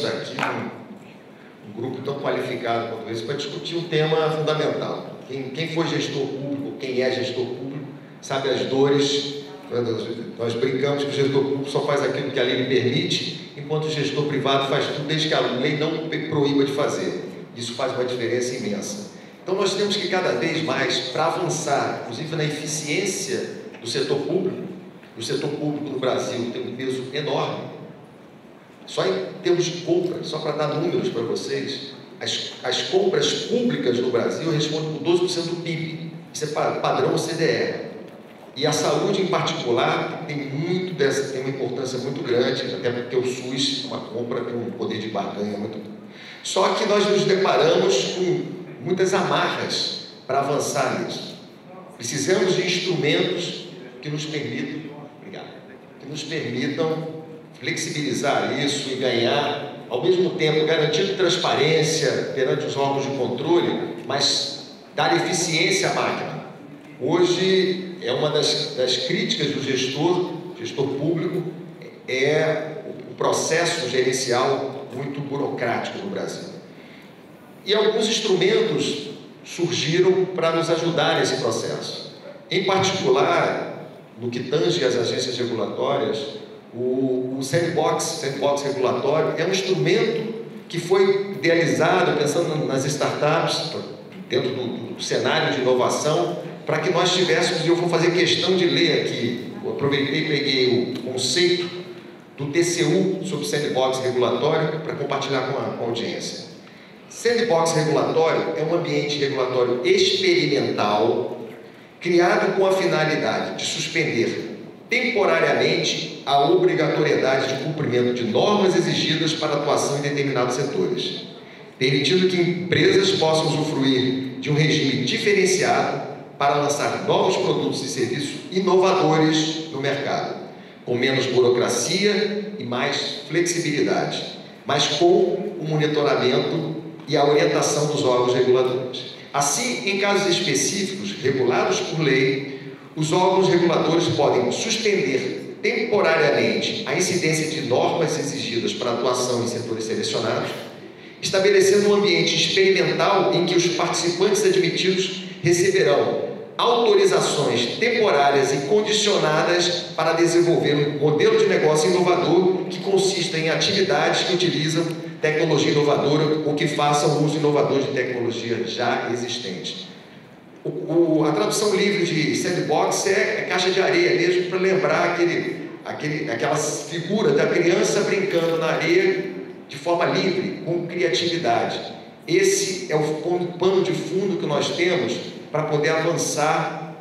aqui um grupo tão qualificado quanto esse para discutir um tema fundamental. Quem foi gestor público, quem é gestor público, sabe as dores. Nós brincamos que o gestor público só faz aquilo que a lei lhe permite, enquanto o gestor privado faz tudo desde que a lei não proíba de fazer. Isso faz uma diferença imensa. Então nós temos que cada vez mais, para avançar, inclusive na eficiência do setor público, o setor público no Brasil tem um peso enorme. Só em termos de compra, só para dar números para vocês, as compras públicas no Brasil respondem por 12% do PIB. Isso é padrão OCDE. E a saúde, em particular, tem uma importância muito grande, até porque o SUS, uma compra, tem um poder de barganha muito grande. Só que nós nos deparamos com muitas amarras para avançar nisso. Precisamos de instrumentos que nos permitam flexibilizar isso e ganhar, ao mesmo tempo, garantindo transparência perante os órgãos de controle, mas dar eficiência à máquina. Hoje, é uma das críticas do gestor público, é o processo gerencial muito burocrático no Brasil. E alguns instrumentos surgiram para nos ajudar nesse processo. Em particular, no que tange às agências regulatórias, o sandbox regulatório é um instrumento que foi idealizado pensando nas startups, dentro do cenário de inovação, para que nós tivéssemos, e eu vou fazer questão de ler aqui, eu aproveitei e peguei o conceito do TCU sobre sandbox regulatório para compartilhar com a audiência. Sandbox regulatório é um ambiente regulatório experimental criado com a finalidade de suspender temporariamente a obrigatoriedade de cumprimento de normas exigidas para atuação em determinados setores, permitindo que empresas possam usufruir de um regime diferenciado para lançar novos produtos e serviços inovadores no mercado, com menos burocracia e mais flexibilidade, mas com o monitoramento e a orientação dos órgãos reguladores. Assim, em casos específicos regulados por lei, os órgãos reguladores podem suspender temporariamente a incidência de normas exigidas para atuação em setores selecionados, estabelecendo um ambiente experimental em que os participantes admitidos receberão autorizações temporárias e condicionadas para desenvolver um modelo de negócio inovador que consista em atividades que utilizam tecnologia inovadora ou que façam uso inovador de tecnologia já existente. A tradução livre de sandbox é caixa de areia mesmo, para lembrar aquela figura da criança brincando na areia de forma livre, com criatividade. Esse é o pano de fundo que nós temos para poder avançar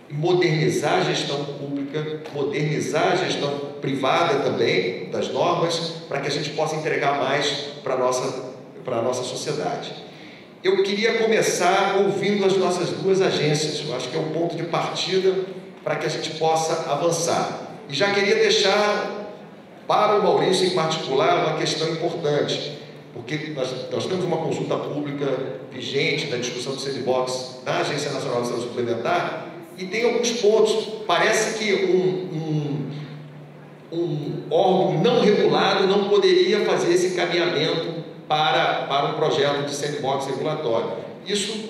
e modernizar a gestão pública, modernizar a gestão privada também, das normas, para que a gente possa entregar mais para a nossa sociedade. Eu queria começar ouvindo as nossas duas agências, eu acho que é um ponto de partida para que a gente possa avançar. E já queria deixar para o Maurício em particular uma questão importante, porque nós temos uma consulta pública vigente na discussão do sandbox da Agência Nacional de Saúde Suplementar e tem alguns pontos. Parece que um órgão não regulado não poderia fazer esse encaminhamento para um projeto de sandbox regulatório. Isso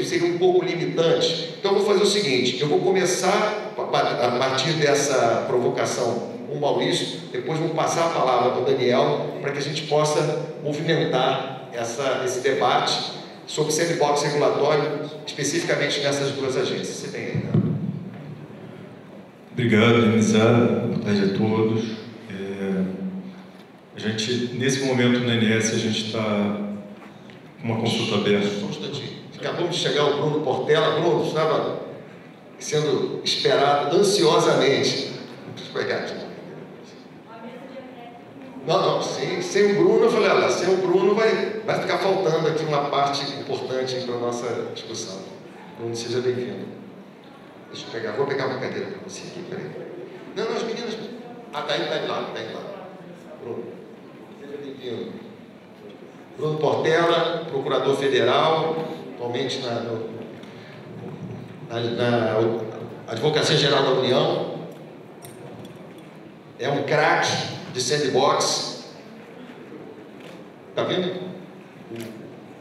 seria um pouco limitante. Então, eu vou fazer o seguinte, eu vou começar, a partir dessa provocação com o Maurício, depois vou passar a palavra para o Daniel, para que a gente possa movimentar esse debate sobre sandbox regulatório, especificamente nessas duas agências. Você tem aí, né? Obrigado, Denizada. Boa tarde a todos. Nesse momento no INS, a gente está com uma consulta aberta. Só um instantinho. Acabamos de chegar o Bruno Portela. Bruno estava sendo esperado ansiosamente. Deixa eu pegar aqui. Não, sem o Bruno, eu falei, olha, sem o Bruno vai ficar faltando aqui uma parte importante para a nossa discussão. Bruno, seja bem-vindo. Deixa eu pegar, vou pegar uma cadeira para você aqui, peraí. Não, as meninas... tá aí lá. Bruno, seja bem-vindo. Bruno Portela, procurador federal, atualmente na Advocacia Geral da União. É um craque de sandbox, Tá vendo?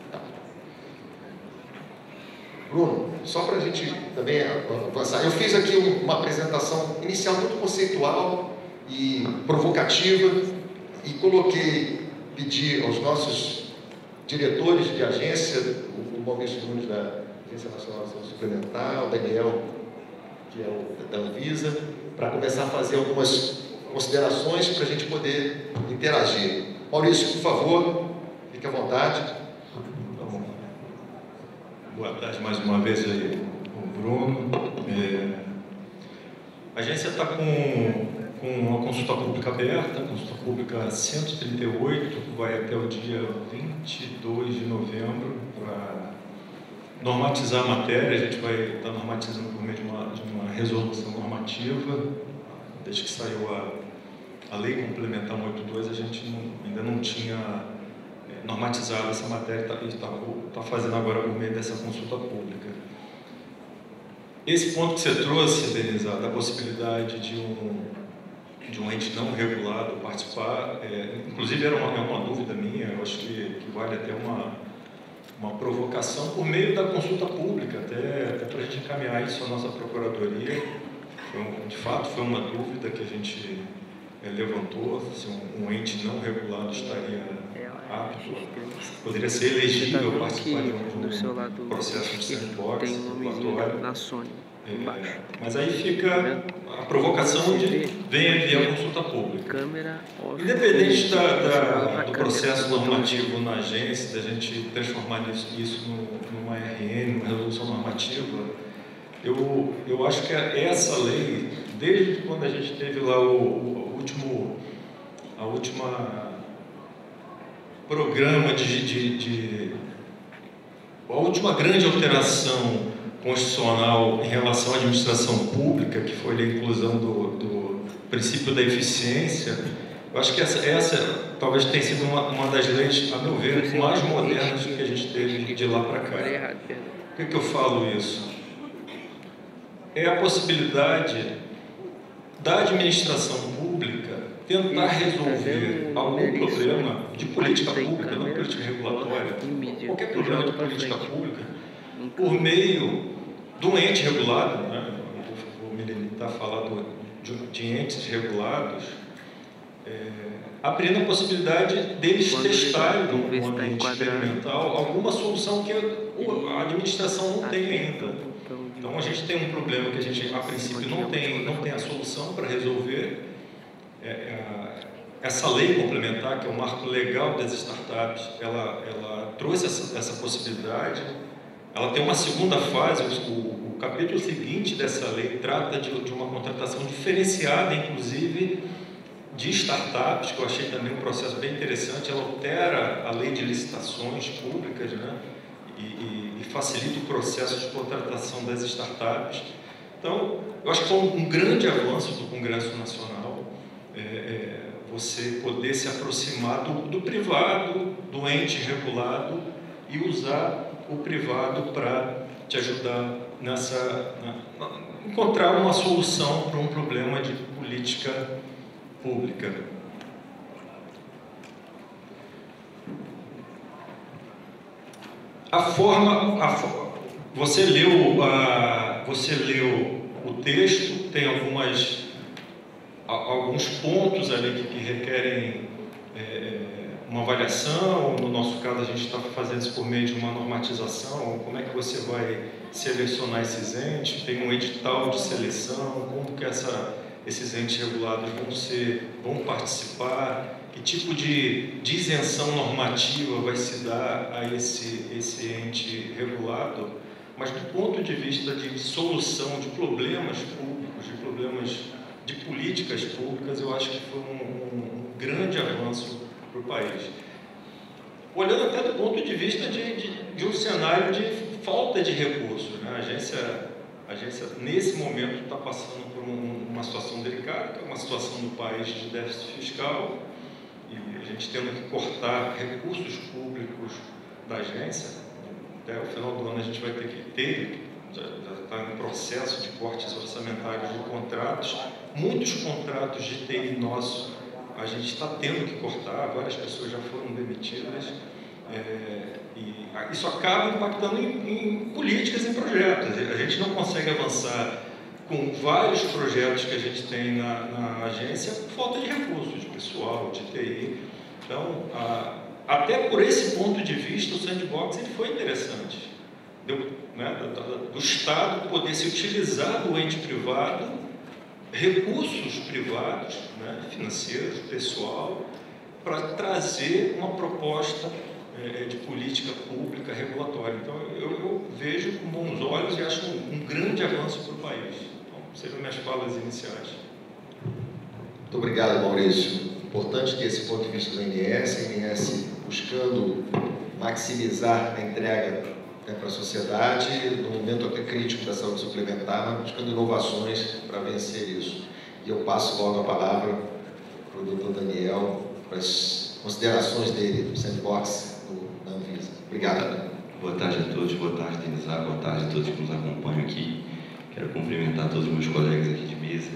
Tá. Bruno, só para a gente também avançar, eu fiz aqui uma apresentação inicial muito conceitual e provocativa e pedi aos nossos diretores de agência, o Maurício Nunes da Agência Nacional de Saúde Suplementar, o Daniel, que é o da Anvisa, para começar a fazer algumas considerações para a gente poder interagir. Maurício, por favor, fique à vontade. Boa tarde mais uma vez aí, o Bruno. A agência está com uma consulta pública aberta, a consulta pública 138, vai até o dia 22 de novembro, para normatizar a matéria. A gente vai estar normatizando por meio de uma resolução normativa. Desde que saiu a Lei Complementar 182, a gente ainda não tinha normatizado essa matéria, está fazendo agora por meio dessa consulta pública. Esse ponto que você trouxe, Denise, da possibilidade de um ente não regulado participar, inclusive era uma dúvida minha, eu acho que vale até uma provocação por meio da consulta pública, até para a gente encaminhar isso à nossa Procuradoria. De fato, foi uma dúvida que a gente levantou, se um ente não regulado estaria apto, poderia ser elegível participar de um processo de sandbox, tem um nomezinho da Sony embaixo. Mas aí fica a provocação de venha via consulta pública. Independente do processo normativo na agência, da gente transformar isso numa RN, uma resolução normativa, eu acho que essa lei, desde quando a gente teve lá a última programa a última grande alteração constitucional em relação à administração pública, que foi a inclusão do princípio da eficiência, eu acho que essa talvez tenha sido uma das leis, a meu ver, mais modernas que a gente teve de lá para cá. Por que eu falo isso? É a possibilidade da administração pública tentar resolver algum problema de política pública, não política regulatória, qualquer problema de política pública, por meio do ente regulado, né? Vou me limitar a falar de entes regulados, abrindo a possibilidade deles testarem no ambiente experimental alguma solução que a administração não tem ainda. Então a gente tem um problema que a gente, a princípio, não tem a solução para resolver. Essa lei complementar, que é o marco legal das startups, ela trouxe essa possibilidade. Ela tem uma segunda fase, o capítulo seguinte dessa lei trata de uma contratação diferenciada, inclusive, de startups, que eu achei também um processo bem interessante. Ela altera a lei de licitações públicas, né? E facilita o processo de contratação das startups. Então, eu acho que foi um grande avanço do Congresso Nacional, você poder se aproximar do privado, do ente regulado, e usar o privado para te ajudar encontrar uma solução para um problema de política pública. Você leu o texto, tem alguns pontos ali que requerem uma avaliação. No nosso caso, a gente está fazendo isso por meio de uma normatização. Como é que você vai selecionar esses entes? Tem um edital de seleção, como que esses entes regulados vão participar? Que tipo de isenção normativa vai se dar a esse ente regulado? Mas do ponto de vista de solução de problemas públicos, de problemas de políticas públicas, eu acho que foi um grande avanço para o país. Olhando até do ponto de vista de um cenário de falta de recursos, né? A agência, nesse momento, está passando por uma situação delicada, que é uma situação do país de déficit fiscal, e a gente tendo que cortar recursos públicos da agência. Até o final do ano a gente vai ter que já está em processo de cortes orçamentários de contratos. Muitos contratos de TI nossos a gente está tendo que cortar, várias pessoas já foram demitidas, e isso acaba impactando em políticas, em projetos. A gente não consegue avançar com vários projetos que a gente tem na agência por falta de recursos, de pessoal, de TI. Então, até por esse ponto de vista, o Sandbox ele foi interessante. Do Estado poder se utilizar do ente privado, recursos privados, financeiros, pessoal, para trazer uma proposta de política pública regulatória. Então, eu vejo com bons olhos e acho um grande avanço para o país. Então, seriam minhas falas iniciais. Muito obrigado, Maurício. Importante ter esse ponto de vista do INS, a INS buscando maximizar a entrega para a sociedade, no momento até crítico da saúde suplementar, mas buscando inovações para vencer isso. E eu passo logo a palavra para o Dr. Daniel, para as considerações dele do Sandbox na Anvisa. Obrigado. Boa tarde a todos, boa tarde, Denizar, boa tarde a todos que nos acompanham aqui. Quero cumprimentar todos os meus colegas aqui de mesa,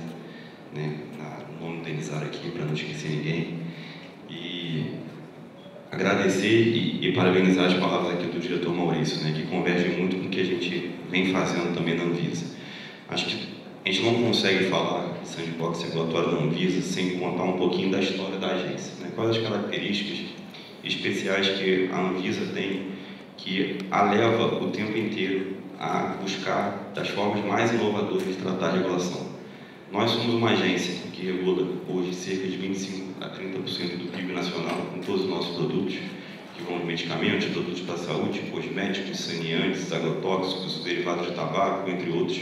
no nome do Denizar aqui, para não esquecer ninguém. E agradecer e parabenizar as palavras aqui do diretor Maurício, que convergem muito com o que a gente vem fazendo também na Anvisa. Acho que a gente não consegue falar de Sandbox regulatório da Anvisa sem contar um pouquinho da história da agência. Quais as características especiais que a Anvisa tem que a leva o tempo inteiro a buscar das formas mais inovadoras de tratar a regulação. Nós somos uma agência que regula hoje cerca de 25% a 30% do PIB nacional com todos os nossos produtos, que vão de medicamentos, produtos para a saúde, cosméticos, saneantes, agrotóxicos, derivados de tabaco, entre outros.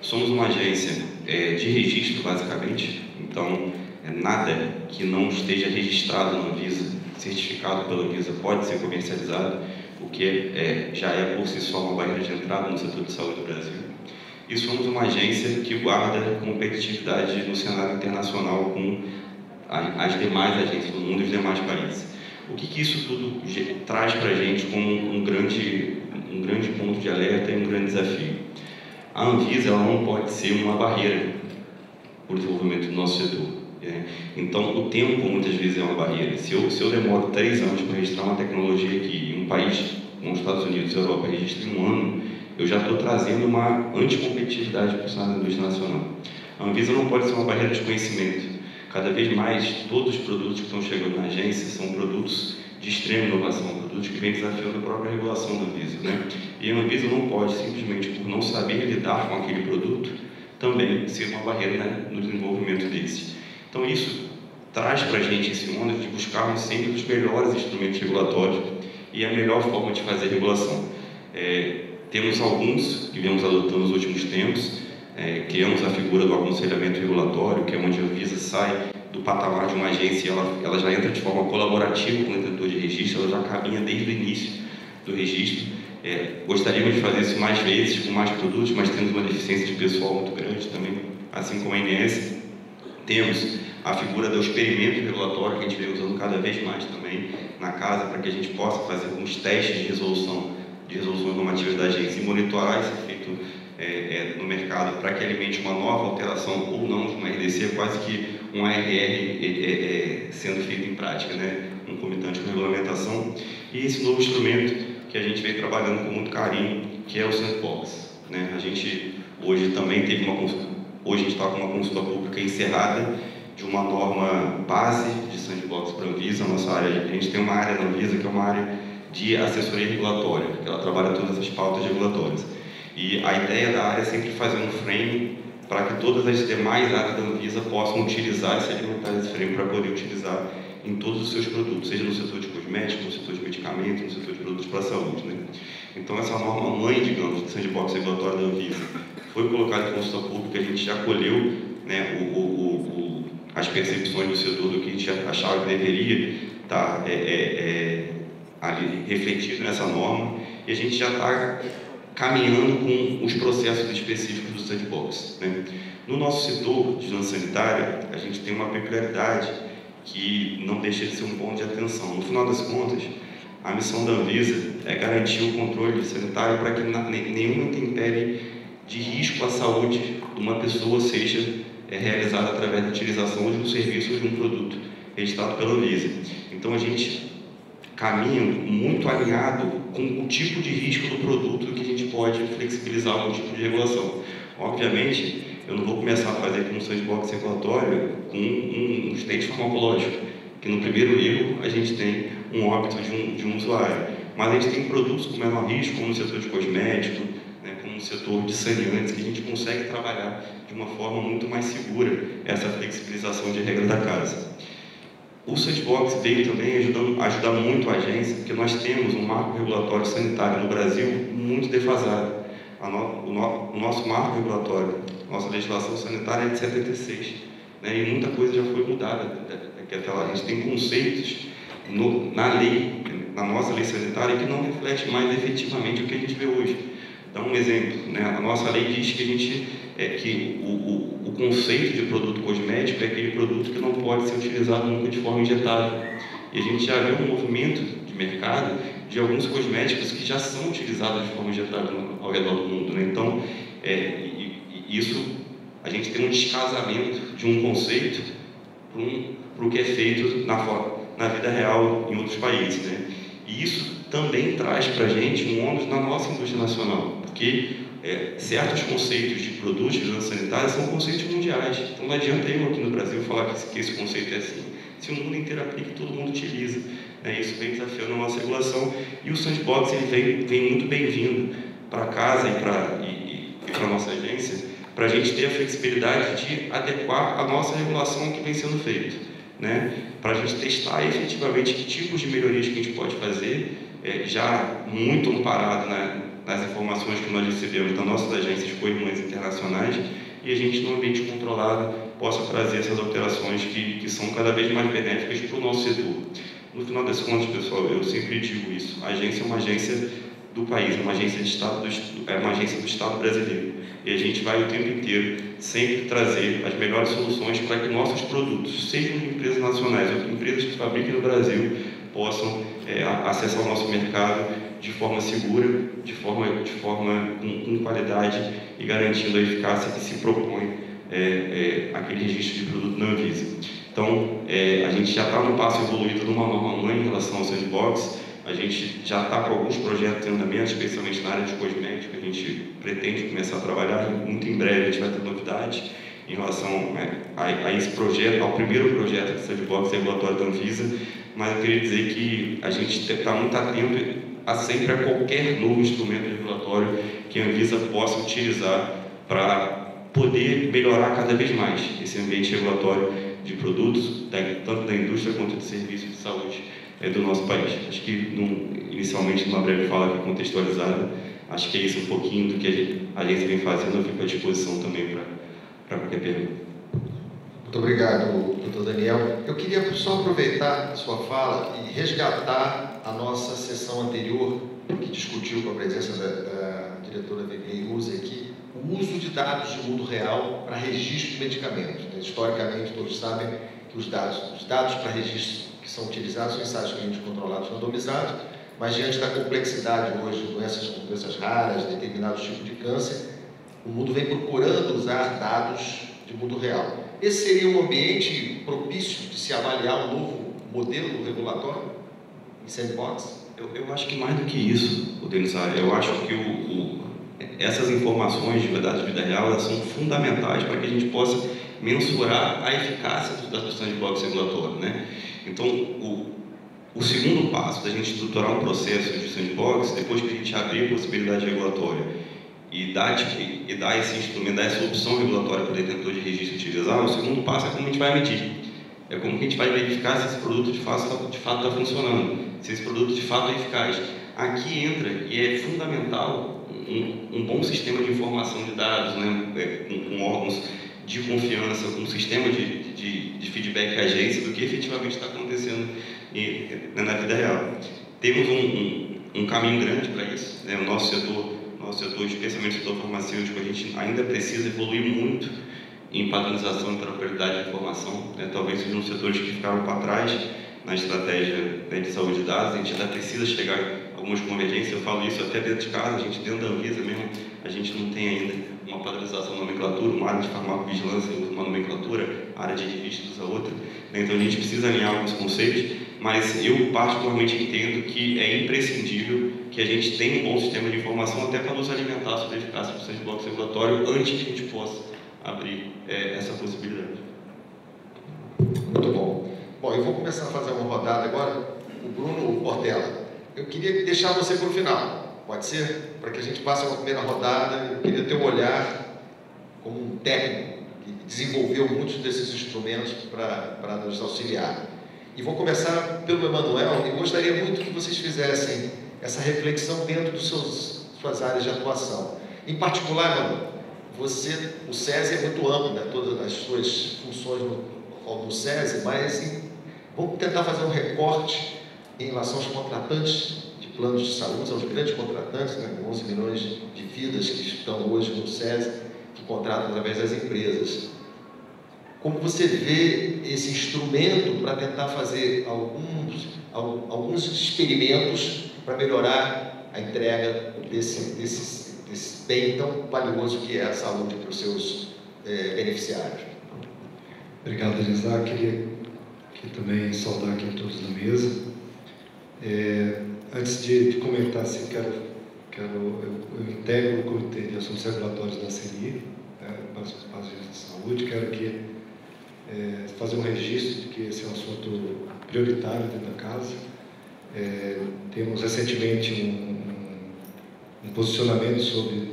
Somos uma agência de registro, basicamente, então nada que não esteja registrado na Anvisa, certificado pela Anvisa, pode ser comercializado, o que já é por si só uma barreira de entrada no setor de saúde do Brasil. E somos uma agência que guarda competitividade no cenário internacional com as demais agências do mundo e os demais países. O que isso tudo traz para a gente como um grande ponto de alerta e um grande desafio? A Anvisa ela não pode ser uma barreira para o desenvolvimento do nosso setor. Então, o tempo muitas vezes é uma barreira. Se eu demoro 3 anos para registrar uma tecnologia aqui em um país como os Estados Unidos e a Europa registra em 1 ano, eu já estou trazendo uma anticompetitividade para o cenário da indústria nacional. A Anvisa não pode ser uma barreira de conhecimento. Cada vez mais, todos os produtos que estão chegando na agência são produtos de extrema inovação, produtos que vêm desafiando a própria regulação da Anvisa. E a Anvisa não pode, simplesmente por não saber lidar com aquele produto, também ser uma barreira no desenvolvimento desse. Então, isso traz para a gente esse ônus de buscarmos sempre os melhores instrumentos regulatórios e a melhor forma de fazer regulação. Temos alguns que viemos adotando nos últimos tempos, criamos a figura do aconselhamento regulatório, que é onde a Anvisa sai do patamar de uma agência, ela já entra de forma colaborativa com o detentor de registro, ela já caminha desde o início do registro. Gostaríamos de fazer isso mais vezes, com mais produtos, mas temos uma deficiência de pessoal muito grande também, assim como a INS. Temos a figura do experimento regulatório, que a gente vem usando cada vez mais também na casa, para que a gente possa fazer alguns testes de resoluções normativas da agência e monitorar esse efeito no mercado para que alimente uma nova alteração ou não de uma RDC, quase que um ARR sendo feito em prática, concomitante com a regulamentação. E esse novo instrumento que a gente vem trabalhando com muito carinho, que é o Sandbox. A gente hoje também teve hoje a gente está com uma consulta pública encerrada de uma norma base de Sandbox para a Anvisa. A gente tem uma área na Anvisa que é uma área de assessoria regulatória, que ela trabalha todas as pautas regulatórias. E a ideia da área é sempre fazer um frame para que todas as demais áreas da Anvisa possam utilizar e se alimentar desse frame para poder utilizar em todos os seus produtos, seja no setor de cosméticos, no setor de medicamentos, no setor de produtos para a saúde. Então, essa norma mãe, digamos, de Sandbox regulatório da Anvisa foi colocada em consulta pública, a gente já colheu as percepções do setor do que a gente achava que deveria estar ali refletido nessa norma, e a gente já está caminhando com os processos específicos do Sandbox. No nosso setor de vigilância sanitária, a gente tem uma peculiaridade que não deixa de ser um ponto de atenção. No final das contas, a missão da Anvisa é garantir o controle sanitário para que nenhuma intempérie de risco à saúde de uma pessoa seja realizada através da utilização de um serviço ou de um produto registrado pela Anvisa. Então a gente caminha muito alinhado com o tipo de risco do produto que a gente pode flexibilizar algum tipo de regulação. Obviamente, eu não vou começar a fazer aqui um sandbox regulatório com um state farmacológico, que no primeiro erro a gente tem um óbito de um usuário. Mas a gente tem produtos com menor risco, como no setor de cosmético, né, como no setor de saneantes, que a gente consegue trabalhar de uma forma muito mais segura essa flexibilização de regra da casa. O sandbox veio também ajudar muito a agência, porque nós temos um marco regulatório sanitário no Brasil muito defasado. O nosso marco regulatório, nossa legislação sanitária é de 76, né, e muita coisa já foi mudada daqui até lá. A gente tem conceitos na lei, na nossa lei sanitária, que não reflete mais efetivamente o que a gente vê hoje. Dá um exemplo, né? A nossa lei diz que o conceito de produto cosmético é aquele produto que não pode ser utilizado nunca de forma injetável. E a gente já vê um movimento de mercado de alguns cosméticos que já são utilizados de forma injetável ao redor do mundo, né? Então, isso, a gente tem um descasamento de um conceito para o que é feito na vida real em outros países, né? E isso também traz para a gente um ônus na nossa indústria nacional, porque certos conceitos de produtos de vigilância sanitária são conceitos mundiais. Então não adianta eu aqui no Brasil falar que esse conceito é assim, se o mundo inteiro aplica e todo mundo utiliza, né? Isso vem desafiando a nossa regulação, e o sandbox ele vem muito bem-vindo para casa e para a nossa agência, para a gente ter a flexibilidade de adequar a nossa regulação ao que vem sendo feito, né? Para a gente testar efetivamente que tipos de melhorias que a gente pode fazer, já muito amparado nas informações que nós recebemos das nossas agências com irmãs internacionais, e a gente, num ambiente controlado, possa trazer essas alterações que são cada vez mais benéficas para o nosso setor. No final das contas, pessoal, eu sempre digo isso: a agência é uma agência do país, é uma agência do Estado brasileiro, e a gente vai o tempo inteiro sempre trazer as melhores soluções para que nossos produtos, sejam de empresas nacionais ou de empresas que fabriquem no Brasil, possam acessar o nosso mercado de forma segura, com qualidade e garantindo a eficácia que se propõe aquele registro de produto na Anvisa. Então, a gente já está no passo evoluído de uma norma-mãe em relação ao sandbox. A gente já está com alguns projetos em andamento, especialmente na área de cosméticos. A gente pretende começar a trabalhar, muito em breve a gente vai ter novidades em relação a esse projeto, ao primeiro projeto de sandbox regulatório da Anvisa, mas eu queria dizer que a gente está muito atento sempre a qualquer novo instrumento regulatório que a Anvisa possa utilizar para poder melhorar cada vez mais esse ambiente regulatório de produtos, tanto da indústria quanto de serviços de saúde do nosso país. Acho que, inicialmente, numa breve fala aqui contextualizada, acho que é isso um pouquinho do que a agência vem fazendo. Eu fico à disposição também para qualquer pergunta. Muito obrigado, doutor Daniel. Eu queria só aproveitar a sua fala e resgatar a nossa sessão anterior, que discutiu com a presença da diretora Viviane Uzi aqui, o uso de dados de mundo real para registro de medicamentos. Historicamente, todos sabem que os dados para registro que são utilizados são ensaios clínicos controlados randomizados, mas diante da complexidade hoje de doenças raras, determinados tipos de câncer, o mundo vem procurando usar dados de mundo real. Esse seria um ambiente propício de se avaliar um novo modelo regulatório em sandbox? Eu acho que mais do que isso, Denis, eu acho que essas informações de dados de vida real, elas são fundamentais para que a gente possa mensurar a eficácia do sandbox regulatório, né? Então, o segundo passo da gente estruturar um processo de sandbox, depois que a gente abrir a possibilidade regulatória e dar esse instrumento, dar essa opção regulatória para o detentor de registro utilizar, o segundo passo é como a gente vai medir. É como que a gente vai verificar se esse produto de fato está funcionando, se esse produto de fato é eficaz. Aqui entra, e é fundamental, um bom sistema de informação de dados, né, com órgãos de confiança, com um sistema de feedback à agência do que efetivamente está acontecendo na vida real. Temos um caminho grande para isso, né? O nosso setor, especialmente o setor farmacêutico, a gente ainda precisa evoluir muito em padronização e interoperabilidade de informação, né? Talvez sejam os setores que ficaram para trás na estratégia, né, de saúde de dados. A gente ainda precisa chegar a algumas convergências. Eu falo isso até dentro de casa, a gente dentro da Anvisa mesmo, a gente não tem ainda uma padronização da nomenclatura, uma área de farmacovigilância usa uma nomenclatura, a área de registro usa outra, né? Então a gente precisa alinhar alguns conceitos, mas eu particularmente entendo que é imprescindível que a gente tenha um bom sistema de informação até para nos alimentar sobre a eficácia do sandbox regulatório antes que a gente possa abrir essa possibilidade. Muito bom. Bom, eu vou começar a fazer uma rodada agora. O Bruno Portela, eu queria deixar você para o final, pode ser? Para que a gente passe uma primeira rodada. Eu queria ter um olhar como um técnico que desenvolveu muitos desses instrumentos para nos auxiliar. E vou começar pelo Emanuel, e gostaria muito que vocês fizessem essa reflexão dentro das suas áreas de atuação. Em particular, Emanuel, o SESI é muito amplo, né? Todas as suas funções no SESI, mas vamos tentar fazer um recorte em relação aos contratantes de planos de saúde, aos grandes contratantes, né, 11 milhões de vidas que estão hoje no SESI, que contratam através das empresas. Como você vê esse instrumento para tentar fazer alguns experimentos para melhorar a entrega desse bem tão valioso que é a saúde para os seus beneficiários? Obrigado, Elisá. Queria também saudar aqui todos na mesa. Antes de comentar, assim, eu integro o Comitê de Assuntos Regulatórios da CNI, para as agências de saúde. Quero fazer um registro de que esse é um assunto prioritário dentro da casa. Temos recentemente um posicionamento sobre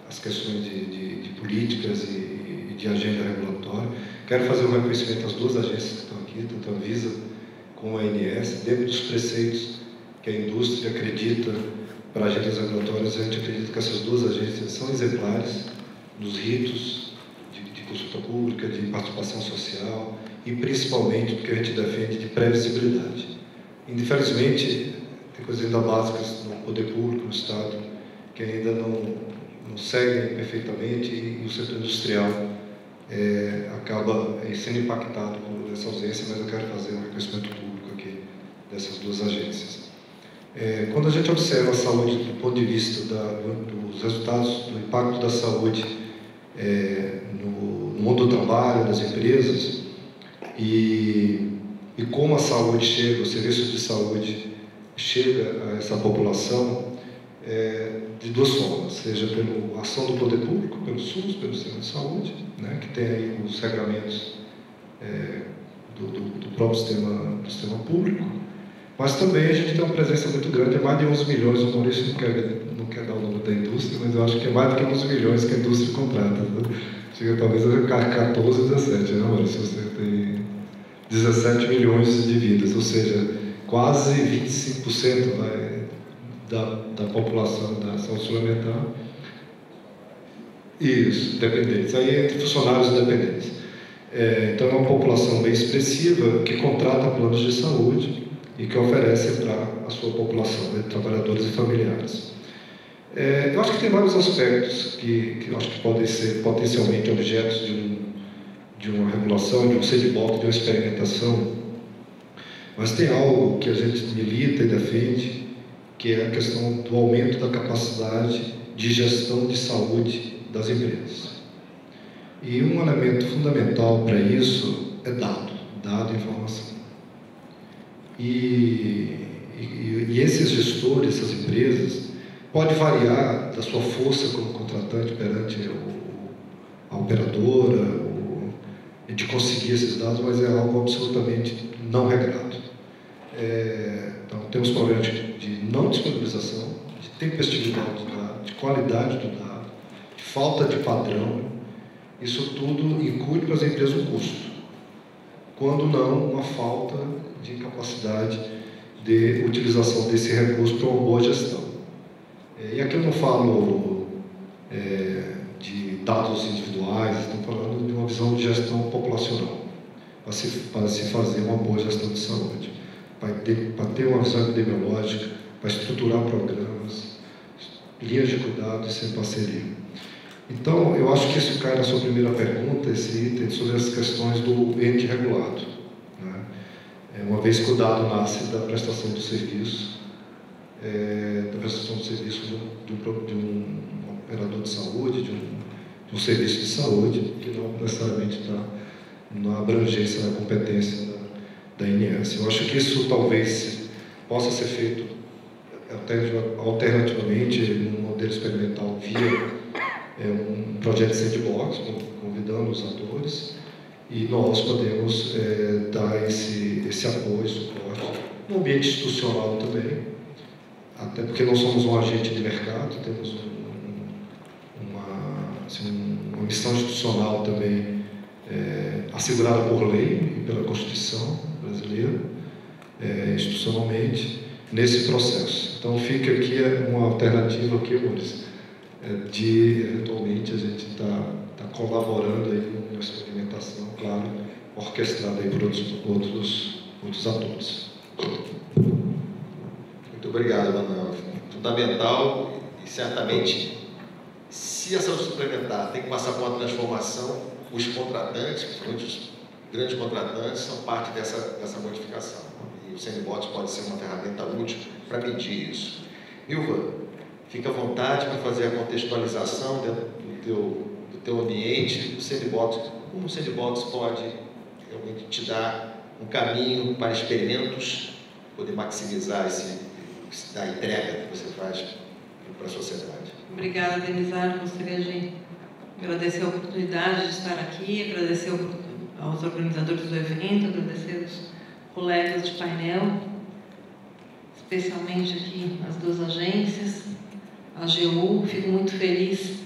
as questões de políticas e de agenda regulatória. Quero fazer um reconhecimento às duas agências que estão aqui, tanto a Anvisa como a ANS, dentro dos preceitos que a indústria acredita para agendas regulatórias. A gente acredita que essas duas agências são exemplares nos ritos de consulta pública, de participação social e principalmente do que a gente defende de previsibilidade. Infelizmente, tem coisas ainda básicas no poder público, no Estado, que ainda não seguem perfeitamente, e o setor industrial acaba sendo impactado por essa ausência, mas eu quero fazer um reconhecimento público aqui dessas duas agências. Quando a gente observa a saúde do ponto de vista dos resultados, do impacto da saúde no mundo do trabalho, das empresas, e como a saúde chega, o serviço de saúde chega a essa população, de duas formas, seja pela ação do poder público, pelo SUS, pelo sistema de saúde, né, que tem aí os regramentos do próprio sistema público, mas também a gente tem uma presença muito grande, é mais de 11 milhões, o Maurício não quer dar o número da indústria, mas eu acho que é mais do que 11 milhões que a indústria contrata, né? Chega talvez a 14, 17, né, Maurício? Você tem 17 milhões de vidas, ou seja, quase 25% da população da saúde suplementar. Isso, dependentes. Aí entre funcionários e dependentes. Então é uma população bem expressiva que contrata planos de saúde e que oferece para a sua população, de trabalhadores e familiares. Eu acho que tem vários aspectos que eu acho que podem ser potencialmente objetos de uma regulação, de um sandbox, de uma experimentação, mas tem algo que a gente milita e defende, que é a questão do aumento da capacidade de gestão de saúde das empresas. E um elemento fundamental para isso é dado e informação. E esses gestores, essas empresas, pode variar da sua força como contratante perante a operadora, de conseguir esses dados, mas é algo absolutamente não regrado. Então, temos problemas de não disponibilização, de tempestividade do dado, de qualidade do dado, de falta de padrão. Isso tudo inclui para as empresas um custo, quando não uma falta de capacidade de utilização desse recurso para uma boa gestão. E aqui eu não falo de dados individuais, estou falando de uma visão de gestão populacional, para se fazer uma boa gestão de saúde, para ter uma visão epidemiológica, para estruturar programas, linhas de cuidado e sem parceria. Então, eu acho que isso cai na sua primeira pergunta, esse item sobre as questões do ente regulado, né? Uma vez que o dado nasce da prestação do serviço, da prestação de serviço de um operador de saúde, de um serviço de saúde, que não necessariamente está na abrangência, na competência da INS. Eu acho que isso talvez possa ser feito alternativamente num modelo experimental via um projeto de sandbox, convidando os atores, e nós podemos dar esse apoio, suporte, no ambiente institucional também, até porque nós somos um agente de mercado, temos uma missão institucional também assegurada por lei e pela Constituição brasileira, institucionalmente, nesse processo. Então fica aqui uma alternativa aqui, Maurício, de eventualmente a gente tá colaborando aí numa experimentação, claro, orquestrada aí por outros atores. Muito obrigado, Manuel. Fundamental e certamente, se a saúde suplementar tem que passar por uma transformação, os contratantes, principalmente os grandes contratantes, são parte dessa modificação. E o sandbox pode ser uma ferramenta útil para medir isso. Milva, fica à vontade para fazer a contextualização dentro do teu ambiente, do sandbox. Como o sandbox pode realmente te dar um caminho para experimentos, poder maximizar da entrega que você faz para a sociedade. Obrigada, Denizar. Gostaria de agradecer a oportunidade de estar aqui, agradecer aos organizadores do evento, agradecer aos colegas de painel, especialmente aqui as duas agências, a AGU. Fico muito feliz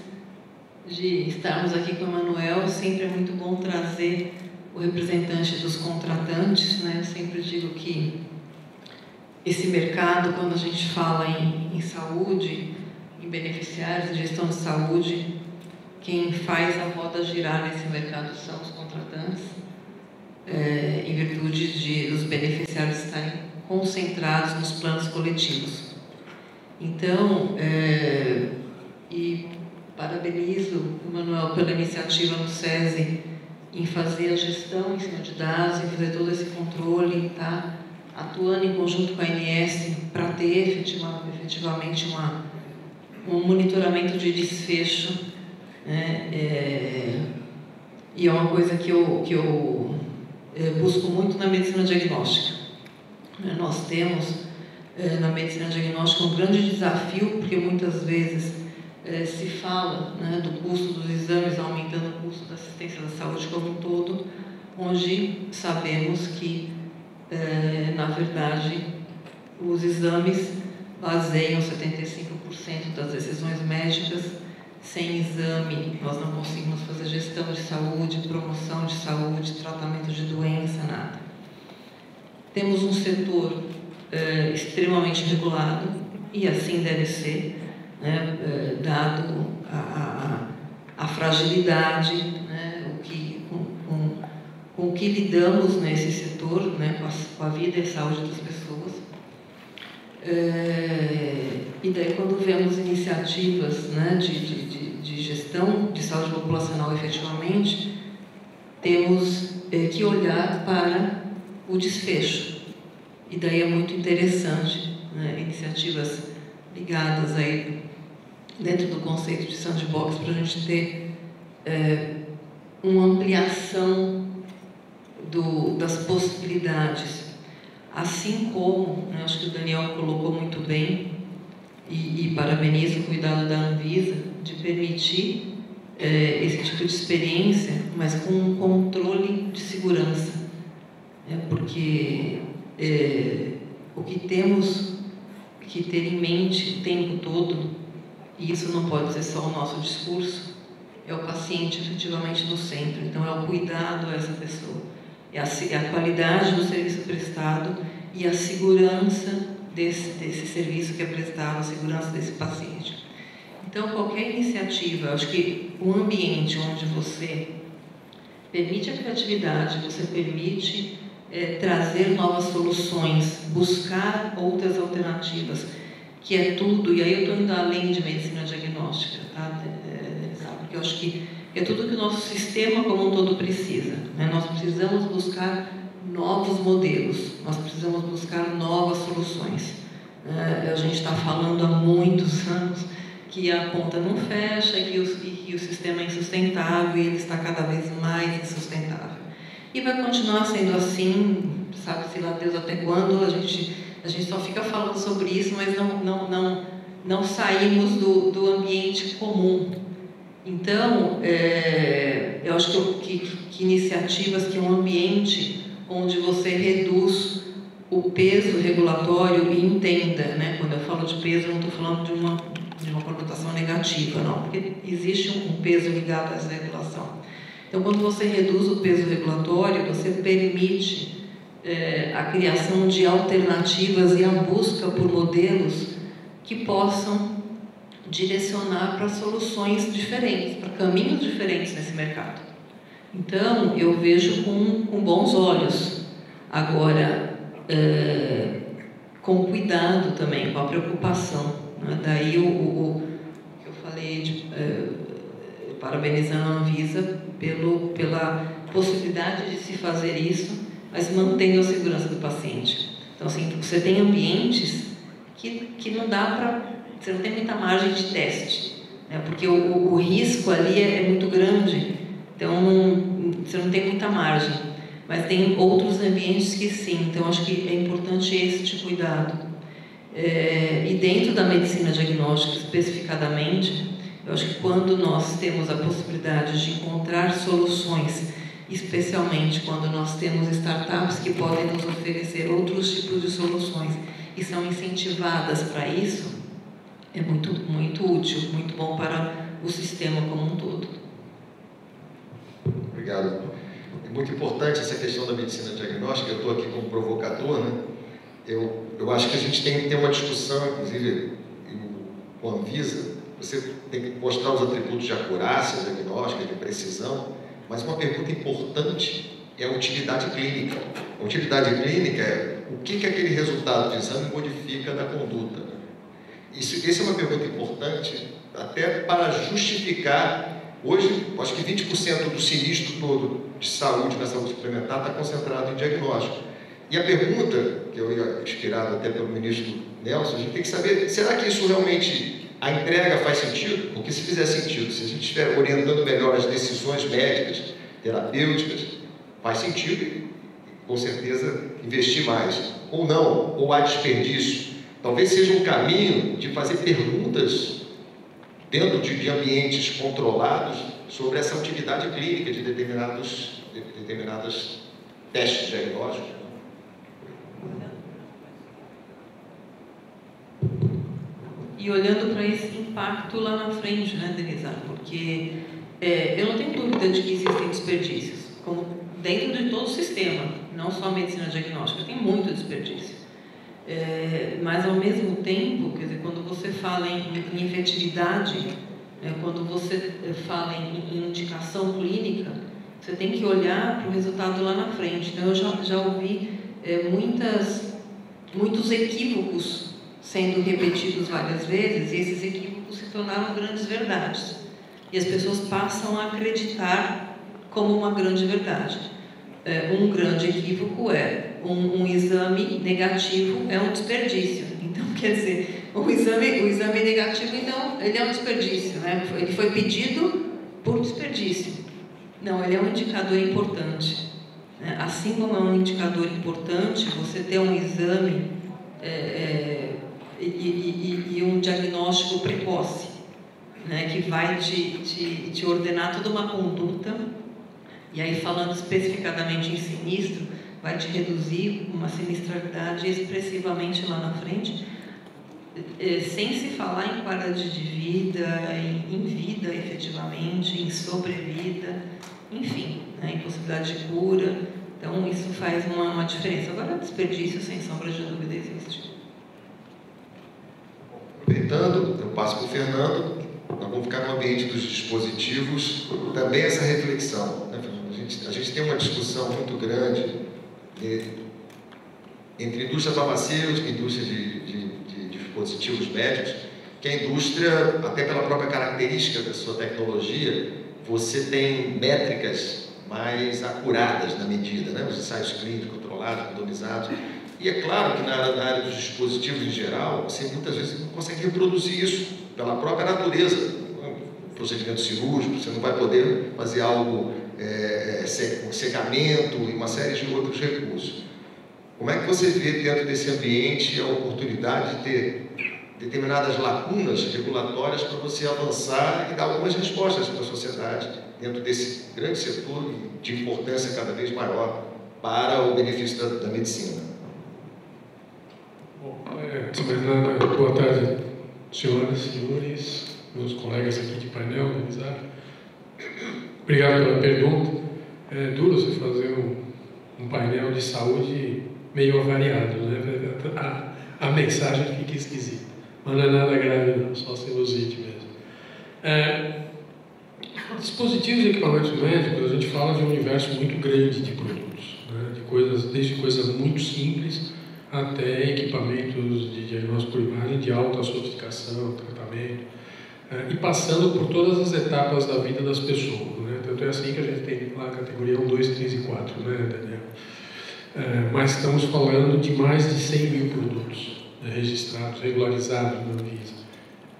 de estarmos aqui com o Manuel. Sempre é muito bom trazer o representante dos contratantes, né? Eu sempre digo que esse mercado, quando a gente fala em saúde, em beneficiários, em gestão de saúde, quem faz a roda girar nesse mercado são os contratantes, em virtude dos beneficiários estarem concentrados nos planos coletivos. Então, e parabenizo o Manuel pela iniciativa no SESI em fazer a gestão em cima de dados, em fazer todo esse controle, tá? Atuando em conjunto com a ANS para ter efetivamente um monitoramento de desfecho, né? E é uma coisa que eu busco muito na medicina diagnóstica. Nós temos na medicina diagnóstica um grande desafio, porque muitas vezes se fala, né, do custo dos exames aumentando o custo da assistência da saúde como um todo, onde sabemos que na verdade, os exames baseiam 75% das decisões médicas. Sem exame, nós não conseguimos fazer gestão de saúde, promoção de saúde, tratamento de doença, nada. Temos um setor extremamente regulado, e assim deve ser, né, dado a fragilidade, né, com o que lidamos nesse setor, né, com a vida e a saúde das pessoas. E daí, quando vemos iniciativas, né, de gestão de saúde populacional efetivamente, temos que olhar para o desfecho. E daí é muito interessante, né, iniciativas ligadas aí dentro do conceito de sandbox, para a gente ter uma ampliação das possibilidades, assim como, né, acho que o Daniel colocou muito bem, e parabenizo o cuidado da Anvisa de permitir esse tipo de experiência, mas com um controle de segurança, né, porque o que temos que ter em mente o tempo todo, e isso não pode ser só o nosso discurso, é o paciente efetivamente no centro. Então é o cuidado a essa pessoa, é a qualidade do serviço prestado e a segurança desse serviço que é prestado, a segurança desse paciente. Então, qualquer iniciativa, acho que um ambiente onde você permite a criatividade, você permite trazer novas soluções, buscar outras alternativas, que é tudo, e aí eu estou indo além de medicina diagnóstica, tá? Porque eu acho que é tudo que o nosso sistema como um todo precisa, né? Nós precisamos buscar novos modelos, nós precisamos buscar novas soluções, A gente está falando há muitos anos que a conta não fecha, que o sistema é insustentável e ele está cada vez mais insustentável. E vai continuar sendo assim, sabe-se lá Deus até quando. A gente só fica falando sobre isso, mas não saímos do ambiente comum. Então, eu acho que iniciativas, que um ambiente onde você reduz o peso regulatório e entenda, né? Quando eu falo de peso, eu não estou falando de uma conotação negativa, não, porque existe um peso ligado a essa regulação. Então, quando você reduz o peso regulatório, você permite a criação de alternativas e a busca por modelos que possam direcionar para soluções diferentes, para caminhos diferentes nesse mercado. Então, eu vejo com bons olhos. Agora, com cuidado também, com a preocupação, né? Daí o que eu falei de parabenizando a Anvisa pela possibilidade de se fazer isso, mas mantendo a segurança do paciente. Então, assim, você tem ambientes que não dá para... Você não tem muita margem de teste, né? Porque o risco ali é muito grande, então você não tem muita margem. Mas tem outros ambientes que sim, então acho que é importante esse cuidado. E dentro da medicina diagnóstica, especificadamente, eu acho que quando nós temos a possibilidade de encontrar soluções, especialmente quando nós temos startups que podem nos oferecer outros tipos de soluções e são incentivadas para isso, é muito, muito útil, muito bom para o sistema como um todo. Obrigado. É muito importante essa questão da medicina diagnóstica. Eu estou aqui como provocador, né? Eu acho que a gente tem que ter uma discussão, inclusive com a Anvisa. Você tem que mostrar os atributos de acurácia diagnóstica, de precisão, mas uma pergunta importante é a utilidade clínica. A utilidade clínica é o que aquele resultado de exame modifica na conduta. Essa é uma pergunta importante até para justificar. Hoje, acho que 20% do sinistro todo de saúde, na saúde suplementar, está concentrado em diagnóstico. E a pergunta, que eu ia inspirado até pelo ministro Nelson, a gente tem que saber, será que isso realmente, a entrega faz sentido? Porque se fizer sentido, se a gente estiver orientando melhor as decisões médicas, terapêuticas, faz sentido e, com certeza, investir mais. Ou não, ou há desperdício. Talvez seja um caminho de fazer perguntas dentro de ambientes controlados sobre essa utilidade clínica de determinados testes diagnósticos. E olhando para esse impacto lá na frente, né, Denisa? Porque eu não tenho dúvida de que existem desperdícios, como dentro de todo o sistema, não só a medicina diagnóstica, tem muito desperdício. Mas, ao mesmo tempo, quer dizer, quando você fala em efetividade, quando você fala em indicação clínica, você tem que olhar para o resultado lá na frente. Então, eu já ouvi muitos equívocos sendo repetidos várias vezes, e esses equívocos se tornaram grandes verdades. E as pessoas passam a acreditar como uma grande verdade. Um grande equívoco um exame negativo é um desperdício. Então, quer dizer, o exame negativo, então, ele é um desperdício, né? Ele foi pedido por desperdício. Não, ele é um indicador importante. Assim como é um indicador importante, você ter um exame e um diagnóstico precoce, né? Que vai te ordenar toda uma conduta. E aí, falando especificadamente em sinistro, vai te reduzir uma sinistralidade expressivamente lá na frente, sem se falar em qualidade de vida, em vida efetivamente, em sobrevida, enfim, né, em possibilidade de cura. Então, isso faz uma diferença. Agora, desperdício, sem sombra de dúvida, existe. Aproveitando, eu passo para o Fernando. Nós vamos ficar no ambiente dos dispositivos, também essa reflexão, né, Fernando? A gente tem uma discussão muito grande entre indústria farmacêutica e indústria de dispositivos médicos, que a indústria, até pela própria característica da sua tecnologia, você tem métricas mais acuradas na medida, né? Os ensaios clínicos controlados, randomizados. E é claro que na área dos dispositivos em geral, você muitas vezes não consegue reproduzir isso pela própria natureza. Um procedimento cirúrgico, você não vai poder fazer algo com secamento e uma série de outros recursos. Como é que você vê dentro desse ambiente a oportunidade de ter determinadas lacunas regulatórias para você avançar e dar algumas respostas para a sociedade dentro desse grande setor de importância cada vez maior para o benefício da medicina? Bom, boa tarde, senhoras e senhores, meus colegas aqui de painel, obrigado pela pergunta. É duro você fazer um painel de saúde meio avariado, né? A mensagem fica esquisita, mas não é nada grave não, só sinusite mesmo. Dispositivos e equipamentos médicos, a gente fala de um universo muito grande de produtos, né? Desde coisas muito simples até equipamentos de diagnóstico por imagem de alta sofisticação, tratamento, e passando por todas as etapas da vida das pessoas, né? Tanto é assim que a gente tem lá a categoria 1, 2, 3 e 4, né, Daniel? Mas estamos falando de mais de 100 mil produtos, né, registrados, regularizados na Anvisa.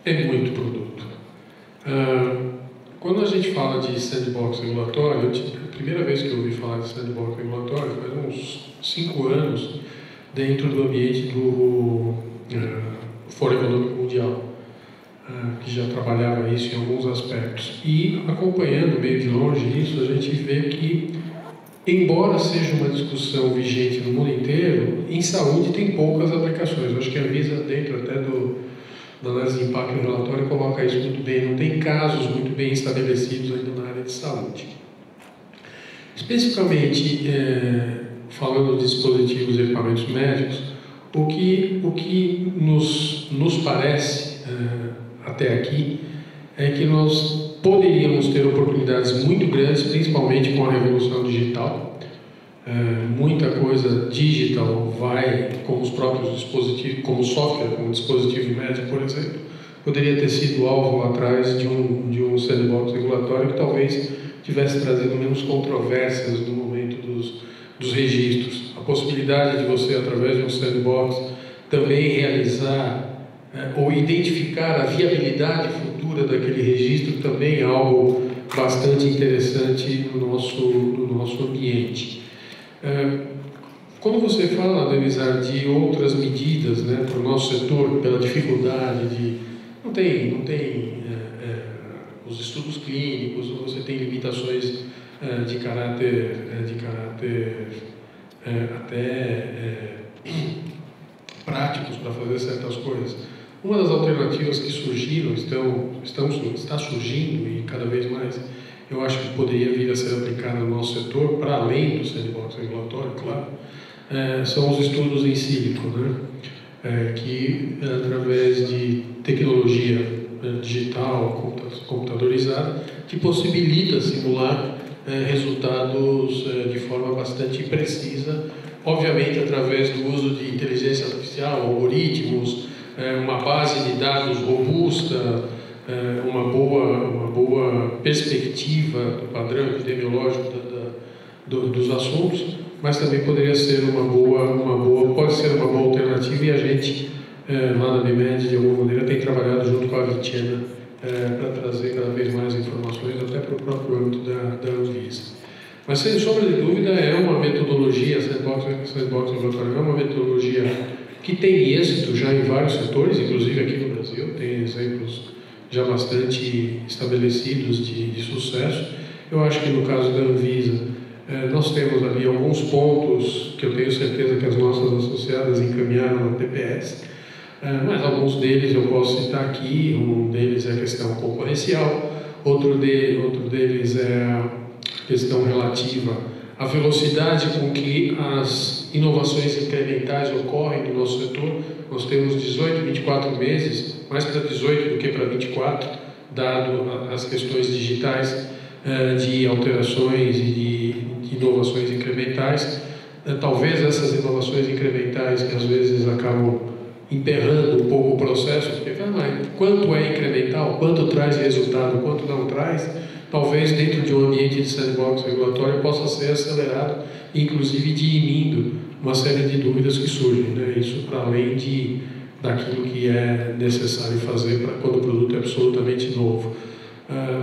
É muito produto. Quando a gente fala de sandbox regulatório, a primeira vez que eu ouvi falar de sandbox regulatório foi uns 5 anos dentro do ambiente do Fórum Econômico Mundial, que já trabalhava isso em alguns aspectos. E acompanhando meio de longe isso, a gente vê que, embora seja uma discussão vigente no mundo inteiro, em saúde tem poucas aplicações. Eu acho que a Anvisa, dentro até da análise de impacto regulatório, coloca isso muito bem. Não tem casos muito bem estabelecidos ainda na área de saúde. Especificamente, falando de dispositivos e equipamentos médicos, o que nos parece até aqui é que nós poderíamos ter oportunidades muito grandes, principalmente com a revolução digital. Muita coisa digital vai com os próprios dispositivos, como software, como dispositivo médico, por exemplo, poderia ter sido alvo lá atrás de um sandbox regulatório que talvez tivesse trazido menos controvérsias no momento dos registros. A possibilidade de você, através de um sandbox, também realizar ou identificar a viabilidade futura daquele registro também é algo bastante interessante no nosso ambiente. Quando você fala, Denizar, de outras medidas, né, para o nosso setor, pela dificuldade de... Não tem os estudos clínicos, você tem limitações de caráter até práticos para fazer certas coisas. Uma das alternativas que surgiram, está surgindo e cada vez mais, eu acho que poderia vir a ser aplicada no nosso setor, para além do sandbox regulatório, claro, são os estudos em sílico, né? Que, através de tecnologia digital, computadorizada, que possibilita simular resultados de forma bastante precisa, obviamente através do uso de inteligência artificial, algoritmos, uma base de dados robusta, uma boa perspectiva do padrão epidemiológico dos assuntos, mas também poderia ser pode ser uma boa alternativa, e a gente lá na BIMED, de alguma maneira, tem trabalhado junto com a Vitiena para trazer cada vez mais informações até para o próprio âmbito da Anvisa. Mas, sem sombra de dúvida, é uma metodologia, sandbox regulatório é uma metodologia que tem êxito já em vários setores, inclusive aqui no Brasil, tem exemplos já bastante estabelecidos de sucesso. Eu acho que no caso da Anvisa, nós temos ali alguns pontos que eu tenho certeza que as nossas associadas encaminharam na TPS, mas alguns deles eu posso citar aqui. Um deles é a questão concorrencial, outro deles é a questão relativa à velocidade com que as inovações incrementais ocorrem no nosso setor. Nós temos 18, 24 meses, mais para 18 do que para 24, dado as questões digitais de alterações e de inovações incrementais. Talvez essas inovações incrementais, que às vezes acabam emperrando um pouco o processo, porque quanto é incremental, quanto traz resultado, quanto não traz, talvez dentro de um ambiente de sandbox regulatório possa ser acelerado, inclusive diminuindo uma série de dúvidas que surgem, né? Isso para além daquilo que é necessário fazer para quando o produto é absolutamente novo.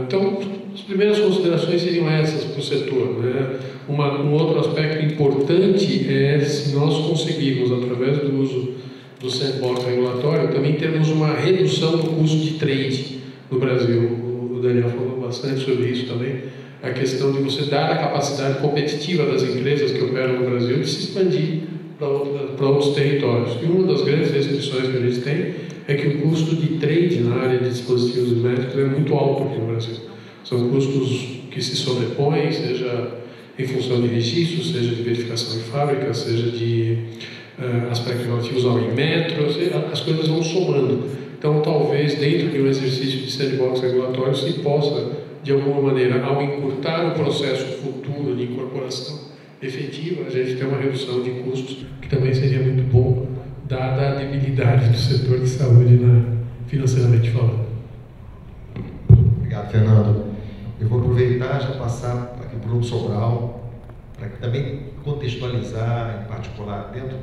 Então, as primeiras considerações seriam essas para o setor, né? Um outro aspecto importante é se nós conseguirmos, através do uso do sandbox regulatório, também termos uma redução do custo de trade no Brasil. O Daniel falou bastante sobre isso também, a questão de você dar a capacidade competitiva das empresas que operam no Brasil de se expandir para outros territórios. E uma das grandes restrições que a gente tem é que o custo de trade na área de dispositivos médicos é muito alto aqui no Brasil. São custos que se sobrepõem, seja em função de registro, seja de verificação em fábrica, seja de aspectos relativos ao Inmetro, as coisas vão somando. Então, talvez, dentro de um exercício de sandbox regulatório, se possa, de alguma maneira, ao encurtar o processo futuro de incorporação efetiva, a gente ter uma redução de custos, que também seria muito bom, dada a debilidade do setor de saúde, financeiramente falando. Obrigado, Fernando. Eu vou aproveitar e já passar aqui para o Bruno Sobral, para também contextualizar, em particular, dentro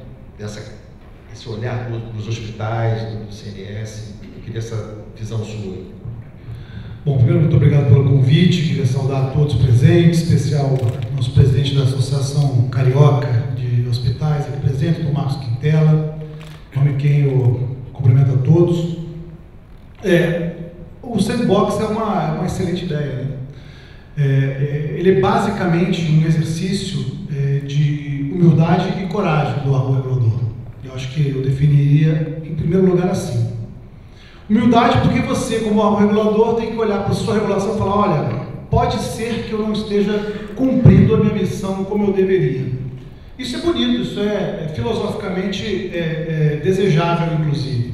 esse olhar dos hospitais, do CNS. Eu queria essa visão sua. Bom, primeiro, muito obrigado pelo convite. Queria saudar a todos presentes, em especial o nosso presidente da Associação Carioca de Hospitais aqui presente, o Marcos Quintela, em nome de quem eu cumprimento a todos. O sandbox é uma excelente ideia, né? Ele é basicamente um exercício de humildade e coragem do órgão regulador. Eu acho que eu definiria, em primeiro lugar, assim. Humildade porque você, como órgão regulador, tem que olhar para a sua regulação e falar, olha, pode ser que eu não esteja cumprindo a minha missão como eu deveria. Isso é bonito, isso é filosoficamente desejável, inclusive.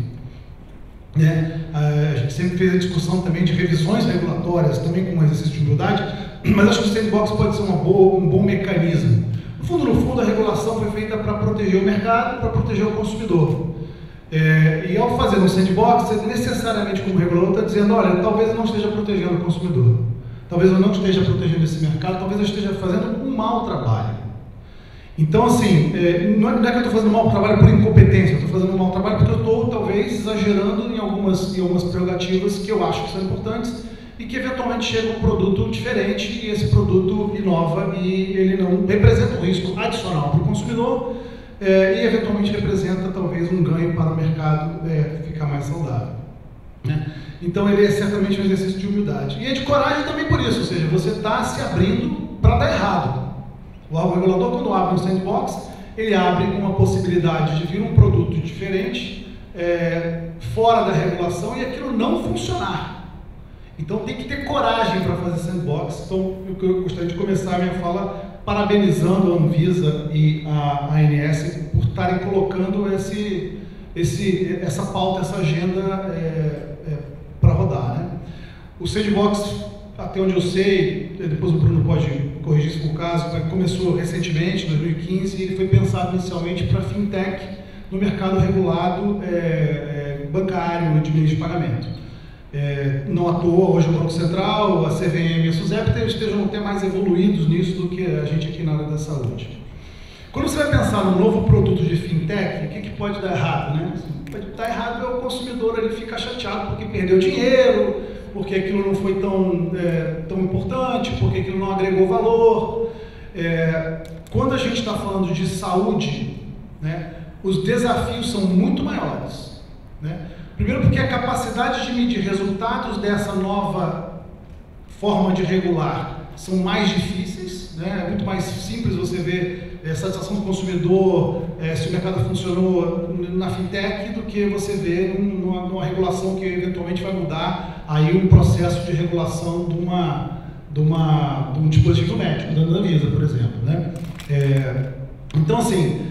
A gente sempre fez a discussão também de revisões regulatórias, também com um exercício de humildade, mas acho que o sandbox pode ser um bom mecanismo. No fundo, a regulação foi feita para proteger o mercado, para proteger o consumidor. E ao fazer um sandbox, você necessariamente, como regulador, está dizendo, olha, talvez eu não esteja protegendo o consumidor, talvez eu não esteja protegendo esse mercado, talvez eu esteja fazendo um mau trabalho. Então, assim, não é que eu estou fazendo um mau trabalho por incompetência, eu estou fazendo um mau trabalho porque eu estou, talvez, exagerando em algumas prerrogativas que eu acho que são importantes e que, eventualmente, chega um produto diferente e esse produto inova e ele não representa um risco adicional para o consumidor e, eventualmente, representa, talvez, um ganho para o mercado ficar mais saudável. Né? Então, ele é certamente um exercício de humildade. E é de coragem também por isso, ou seja, você está se abrindo para dar errado. O órgão regulador, quando abre um sandbox, ele abre uma possibilidade de vir um produto diferente, fora da regulação, e aquilo não funcionar. Então tem que ter coragem para fazer sandbox. Então eu gostaria de começar a minha fala parabenizando a Anvisa e a ANS por estarem colocando essa pauta, essa agenda para rodar. Né? O sandbox, até onde eu sei, depois o Bruno pode corrigir se for o caso, começou recentemente, em 2015, e ele foi pensado inicialmente para fintech no mercado regulado bancário de meios de pagamento. Não à toa, hoje o Banco Central, a CVM e a SUSEP estejam até mais evoluídos nisso do que a gente aqui na área da saúde. Quando você vai pensar num novo produto de fintech, o que pode dar errado? Né? Pode dar errado é o consumidor ele fica chateado porque perdeu dinheiro, porque aquilo não foi tão importante, porque aquilo não agregou valor. Quando a gente está falando de saúde, né, os desafios são muito maiores. Né? Primeiro porque a capacidade de medir resultados dessa nova forma de regular são mais difíceis, né? É muito mais simples você ver a satisfação do consumidor, se o mercado funcionou na fintech, do que você ver numa regulação que eventualmente vai mudar aí um processo de regulação de um dispositivo médico, da Anvisa, por exemplo. Né? Então, assim,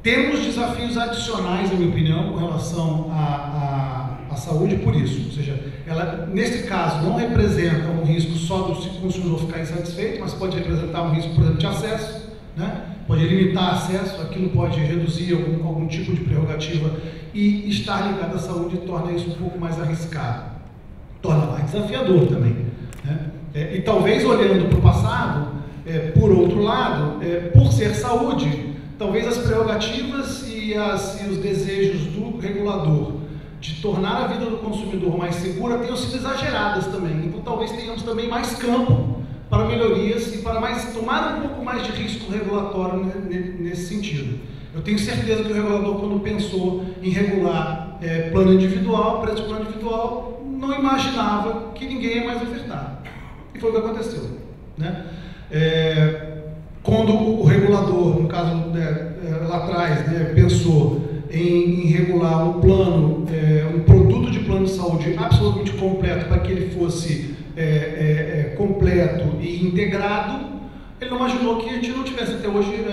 temos desafios adicionais, na minha opinião, com relação à saúde por isso. Ou seja, ela, nesse caso, não representa um risco só do consumidor ficar insatisfeito, mas pode representar um risco, por exemplo, de acesso, né? Pode limitar acesso, aquilo pode reduzir algum tipo de prerrogativa e estar ligado à saúde torna isso um pouco mais arriscado, torna mais desafiador também. Né? E talvez olhando para o passado, por outro lado, por ser saúde, talvez as prerrogativas e os desejos do regulador de tornar a vida do consumidor mais segura tenham sido exageradas também. Então talvez tenhamos também mais campo para melhorias e para tomar um pouco mais de risco regulatório nesse sentido. Eu tenho certeza que o regulador, quando pensou em regular plano individual, preço de plano individual, não imaginava que ninguém ia mais ofertar. E foi o que aconteceu, né? Quando o regulador, no caso lá atrás, né, pensou em regular um plano, um produto de plano de saúde absolutamente completo para que ele fosse completo e integrado, ele não imaginou que a gente não tivesse até hoje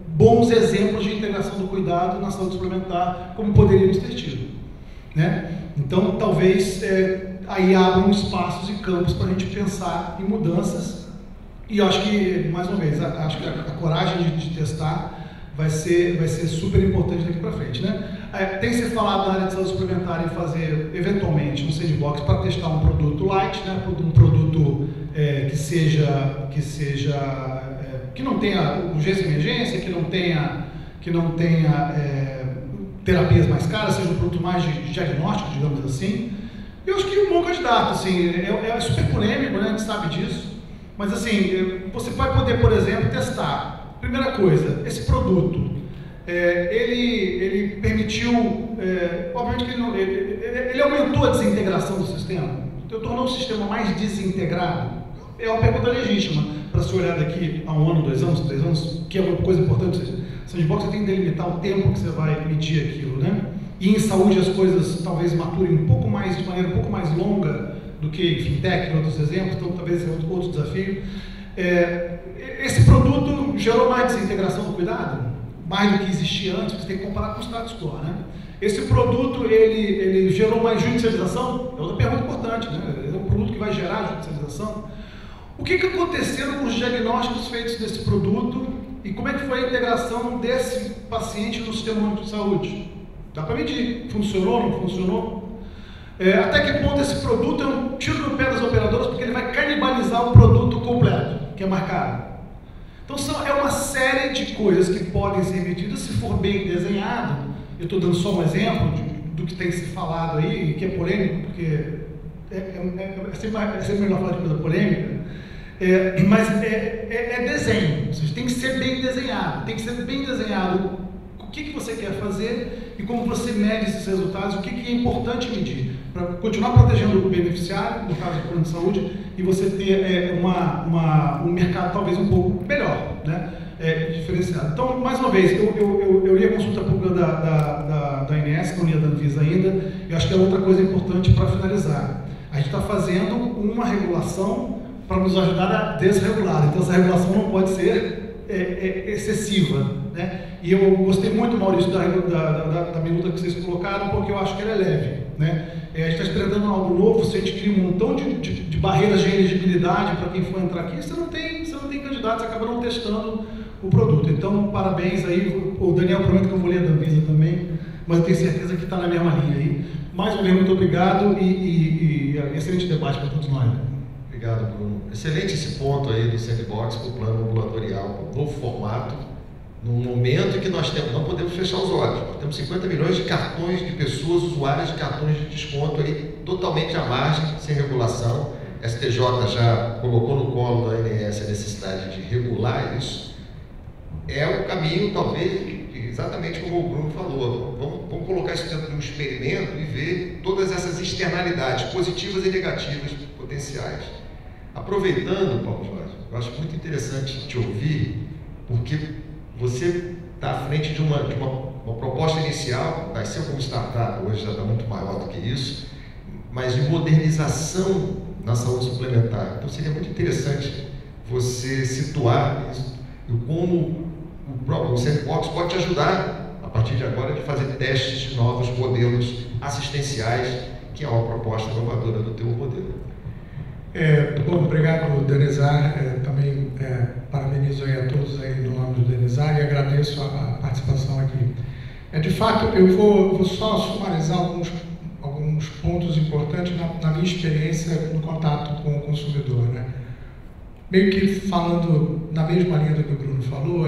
bons exemplos de integração do cuidado na saúde suplementar como poderíamos ter tido, né? Então, talvez aí abram espaços e campos para a gente pensar em mudanças. E eu acho que, mais uma vez, acho que a coragem de testar vai ser super importante daqui para frente, né? Tem se falado na área de saúde suplementar em fazer, eventualmente, um sandbox para testar um produto light, né? Um produto que não tenha urgência e emergência, que não tenha terapias mais caras, seja um produto mais de diagnóstico, digamos assim. Eu acho que é um bom candidato, assim, é super polêmico, né? A gente sabe disso. Mas assim, você vai poder, por exemplo, testar. Primeira coisa, esse produto, ele permitiu, obviamente que ele aumentou a desintegração do sistema, tornou o sistema mais desintegrado. É uma pergunta legítima para ser olhada daqui a 1 ano, 2 anos, 3 anos, que é uma coisa importante. Sandbox, você tem que delimitar o tempo que você vai medir aquilo, né? E em saúde as coisas talvez maturem de maneira um pouco mais longa do que fintech, outros exemplos, então talvez seja outro desafio. Esse produto gerou mais desintegração do cuidado, mais do que existia antes, você tem que comparar com o status quo, né? Esse produto, ele gerou mais judicialização? É outra pergunta importante, né? É um produto que vai gerar judicialização. O que aconteceu com os diagnósticos feitos desse produto e como é que foi a integração desse paciente no sistema único de saúde? Dá para medir. Funcionou, não funcionou? Até que ponto esse produto é um tiro no pé das operadoras, porque ele vai canibalizar o produto completo, que é marcado. Então é uma série de coisas que podem ser medidas se for bem desenhado. Eu estou dando só um exemplo do que tem se falado aí, que é polêmico, porque é sempre melhor falar de coisa polêmica, mas é desenho, ou seja, tem que ser bem desenhado, o que você quer fazer e como você mede esses resultados, o que é importante medir, para continuar protegendo o beneficiário, no caso do plano de saúde, e você ter um mercado talvez um pouco melhor, né? Diferenciado. Então, mais uma vez, eu li a consulta pública da ANS, não li a da Anvisa ainda, e acho que é outra coisa importante para finalizar. A gente está fazendo uma regulação para nos ajudar a desregular, então essa regulação não pode ser excessiva, né? E eu gostei muito, Maurício, da minuta que vocês colocaram, porque eu acho que ela é leve, né? A gente está esperando algo novo, se a gente cria um montão de barreiras de elegibilidade para quem for entrar aqui, você não tem candidato, você acaba não testando o produto. Então, parabéns aí, o Daniel promete que eu vou ler a da Anvisa também, mas eu tenho certeza que está na mesma linha aí. Mais uma vez, muito obrigado e excelente debate para todos nós. Obrigado, Bruno. Excelente esse ponto aí do sandbox para o plano ambulatorial, o novo formato, num momento em que nós não podemos fechar os olhos. Nós temos 50 milhões de cartões de pessoas usuárias de cartões de desconto aí, totalmente à margem, sem regulação. A STJ já colocou no colo da ANS a necessidade de regular isso. É o caminho, talvez, exatamente como o Bruno falou. Vamos colocar isso dentro de um experimento e ver todas essas externalidades, positivas e negativas, potenciais. Aproveitando, Paulo Jorge, eu acho muito interessante te ouvir, porque você está à frente de uma proposta inicial, nasceu como startup, hoje já está muito maior do que isso, mas de modernização na saúde suplementar. Então seria muito interessante você situar isso e como o próprio sandbox pode te ajudar, a partir de agora, de fazer testes de novos modelos assistenciais, que é uma proposta inovadora do teu modelo. Bom, obrigado, Denizar. Também parabenizo aí a todos aí no nome do Denizar e agradeço a participação aqui. De fato, eu vou só sumarizar alguns pontos importantes na minha experiência no contato com o consumidor, né? meio que falando na mesma linha do que o Bruno falou,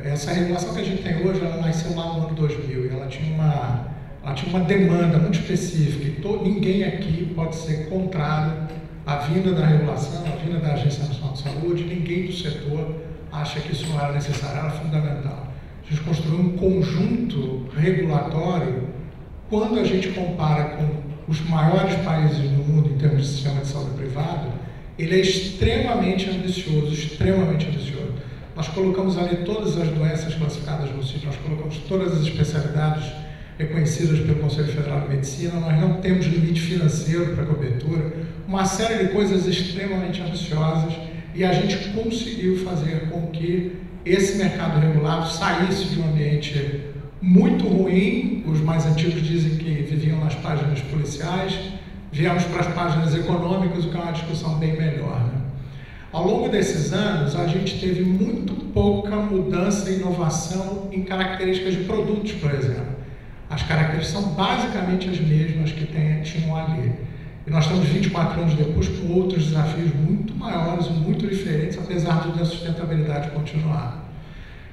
essa regulação que a gente tem hoje, ela nasceu lá no ano 2000 e ela tinha uma demanda muito específica e ninguém aqui pode ser contrário à vinda da regulação, à vinda da Agência Nacional de Saúde, ninguém do setor acha que isso não era necessário, era fundamental. A gente construiu um conjunto regulatório, quando a gente compara com os maiores países do mundo em termos de sistema de saúde privado, ele é extremamente ambicioso, extremamente ambicioso. Nós colocamos ali todas as doenças classificadas no CID, nós colocamos todas as especialidades reconhecidas pelo Conselho Federal de Medicina, nós não temos limite financeiro para cobertura, uma série de coisas extremamente ambiciosas, e a gente conseguiu fazer com que esse mercado regulado saísse de um ambiente muito ruim. Os mais antigos dizem que viviam nas páginas policiais, viemos para as páginas econômicas, o que é uma discussão bem melhor, né? Ao longo desses anos, a gente teve muito pouca mudança e inovação em características de produtos, por exemplo. As características são basicamente as mesmas que tinham ali. E nós estamos 24 anos depois com outros desafios muito maiores e muito diferentes, apesar da sustentabilidade continuar.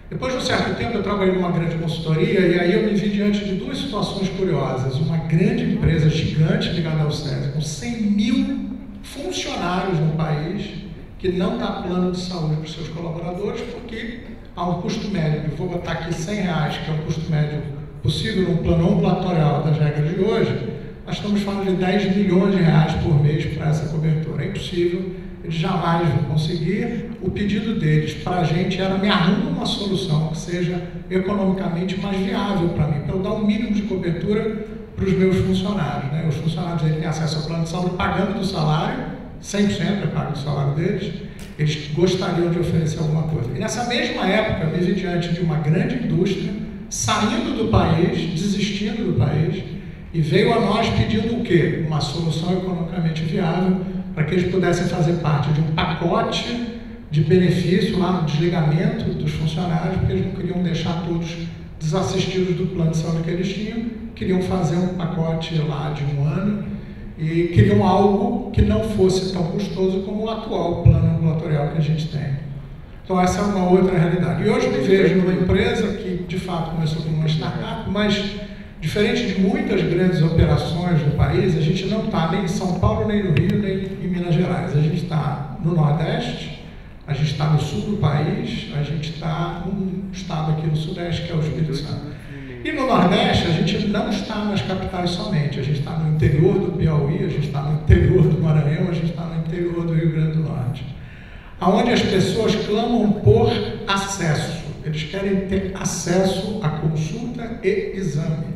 Depois de um certo tempo, eu trabalhei numa grande consultoria e aí eu me vi diante de duas situações curiosas. Uma grande empresa gigante ligada ao SESI, com 100 mil funcionários no país, que não dá plano de saúde para os seus colaboradores, porque há um custo médio, eu vou botar aqui R$100, que é um custo médio possível num plano ambulatorial das regras de hoje, nós estamos falando de R$10 milhões por mês para essa cobertura. É impossível, eles jamais vão conseguir. O pedido deles para a gente era: me arruma uma solução que seja economicamente mais viável para mim, para eu dar um mínimo de cobertura para os meus funcionários, né? Os funcionários têm acesso ao plano de saúde pagando do salário, 100% é pago do salário deles, eles gostariam de oferecer alguma coisa. E nessa mesma época, eu me vi diante de uma grande indústria saindo do país, desistindo do país, e veio a nós pedindo o quê? Uma solução economicamente viável para que eles pudessem fazer parte de um pacote de benefício lá no desligamento dos funcionários, porque eles não queriam deixar todos desassistidos do plano de saúde que eles tinham, queriam fazer um pacote lá de 1 ano e queriam algo que não fosse tão custoso como o atual plano ambulatorial que a gente tem. Então essa é uma outra realidade. E hoje eu me vejo numa empresa que de fato começou como uma startup, mas diferente de muitas grandes operações no país, a gente não está nem em São Paulo, nem no Rio, nem em Minas Gerais. A gente está no Nordeste, a gente está no sul do país, a gente está num estado aqui no Sudeste, que é o Espírito Santo. E no Nordeste, a gente não está nas capitais somente, a gente está no interior do Piauí, a gente está no interior do Maranhão, a gente está no interior do Rio Grande do Norte, onde as pessoas clamam por acesso. Eles querem ter acesso à consulta e exame.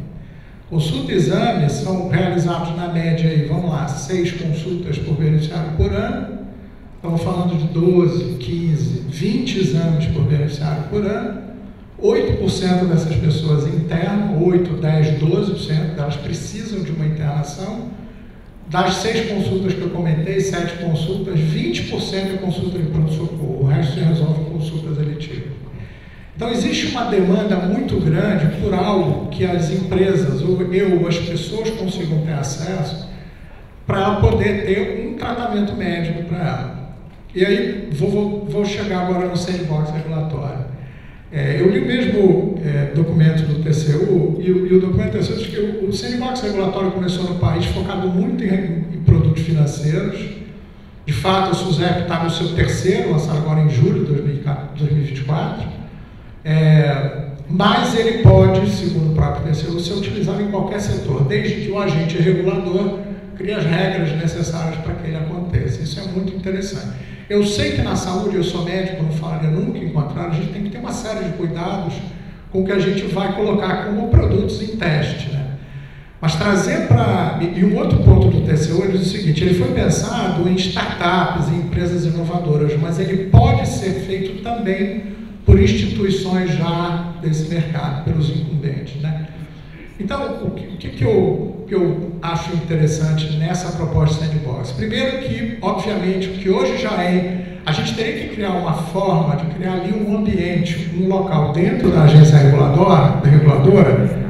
Consulta e exame são realizados na média, aí, vamos lá, 6 consultas por beneficiário por ano. Estamos falando de 12, 15, 20 exames por beneficiário por ano. 8% dessas pessoas internam, 8, 10, 12% delas precisam de uma internação. Das 6 consultas que eu comentei, 7 consultas, 20% é consulta de pronto-socorro, o resto se resolve em consultas eletivas. Então existe uma demanda muito grande por algo que as empresas, ou as pessoas consigam ter acesso para ela poder ter um tratamento médico para ela. E aí vou chegar agora no sandbox regulatório. Eu li o mesmo documento do TCU e o documento do TCU diz que o sandbox regulatório começou no país focado muito em produtos financeiros. De fato, o SUSEP está no seu terceiro, lançado agora em julho de 2024. Mas ele pode, segundo o próprio TCU, ser utilizado em qualquer setor, desde que o agente regulador crie as regras necessárias para que ele aconteça. Isso é muito interessante. Eu sei que na saúde, eu sou médico, não falaria nunca em contrário, a gente tem que ter uma série de cuidados com o que a gente vai colocar como produtos em teste, né? Mas trazer para... E um outro ponto do TCU, ele diz o seguinte: ele foi pensado em startups, em empresas inovadoras, mas ele pode ser feito também por instituições já desse mercado, pelos incumbentes, né? Então, o que eu acho interessante nessa proposta Sandbox? Primeiro que, obviamente, o que hoje já a gente teria que criar uma forma de criar ali um ambiente, um local dentro da agência reguladora,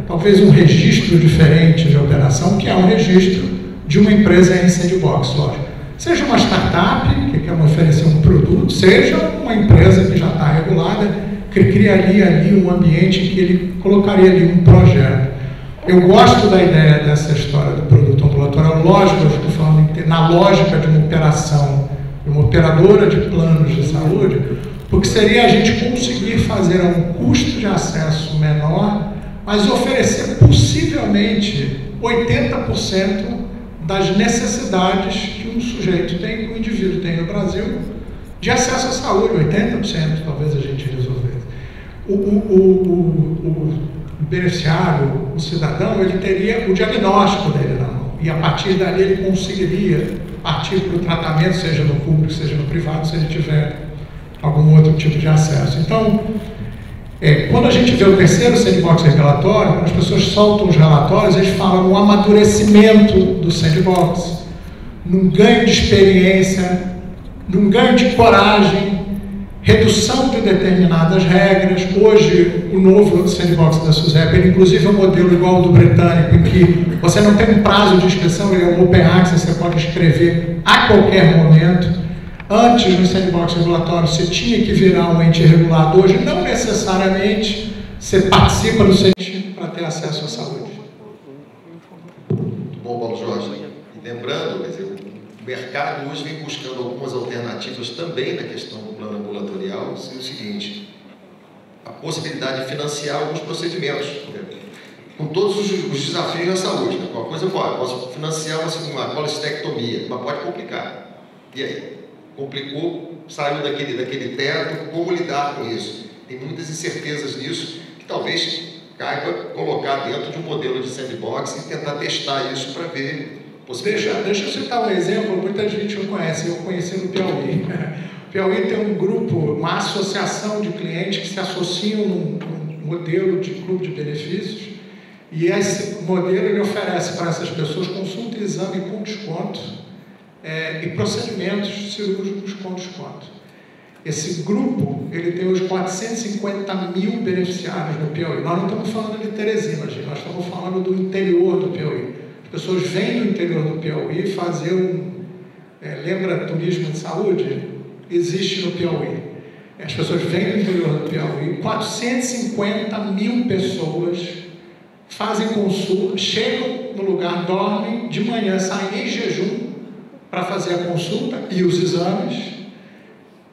talvez um registro diferente de operação, que é um registro de uma empresa em Sandbox, lógico. Seja uma startup que quer oferecer um produto, seja uma empresa que já está regulada, que criaria ali um ambiente em que ele colocaria ali um projeto. Eu gosto da ideia dessa história do produto ambulatorial. Lógico, eu estou falando na lógica de uma operação, de uma operadora de planos de saúde, porque seria a gente conseguir fazer a um custo de acesso menor, mas oferecer possivelmente 80% das necessidades que um sujeito tem, que um indivíduo tem no Brasil, de acesso à saúde, 80% talvez a gente resolvesse. O beneficiário, o cidadão, ele teria o diagnóstico dele na mão, e a partir dali ele conseguiria partir para o tratamento, seja no público, seja no privado, se ele tiver algum outro tipo de acesso. Então, quando a gente vê o terceiro sandbox regulatório, quando as pessoas soltam os relatórios, eles falam no amadurecimento do sandbox, num ganho de experiência, num ganho de coragem, redução de determinadas regras. Hoje, o novo sandbox da SUSEP, ele inclusive é um modelo igual ao do britânico, em que você não tem um prazo de inscrição, ele é um open access, você pode escrever a qualquer momento. Antes, no sandbox regulatório, você tinha que virar um ente regulado. Hoje, não necessariamente, você participa do sandbox para ter acesso à saúde. Muito bom, Paulo Jorge. E lembrando, quer dizer, o mercado hoje vem buscando algumas alternativas também na questão do plano ambulatorial, sendo o seguinte: a possibilidade de financiar alguns procedimentos, com todos os desafios na saúde. Né? Qualquer coisa eu posso financiar uma colestectomia, mas pode complicar. E aí? Complicou, saiu daquele teto, como lidar com isso? Tem muitas incertezas nisso, que talvez caiba colocar dentro de um modelo de sandbox e tentar testar isso para ver possibilidades. Deixa eu citar um exemplo, muita gente não conhece, eu conheci no Piauí. O Piauí tem um grupo, uma associação de clientes que se associam num modelo de clube de benefícios, e esse modelo ele oferece para essas pessoas consulta e exame com desconto, e procedimentos cirúrgicos com desconto. Esse grupo, ele tem hoje 450 mil beneficiários no Piauí. Nós não estamos falando de Teresina, gente, nós estamos falando do interior do Piauí. As pessoas vêm do interior do Piauí fazer lembra turismo de saúde? Existe no Piauí. As pessoas vêm do interior do Piauí, 450 mil pessoas fazem consulta, chegam no lugar, dormem, de manhã saem em jejum para fazer a consulta e os exames,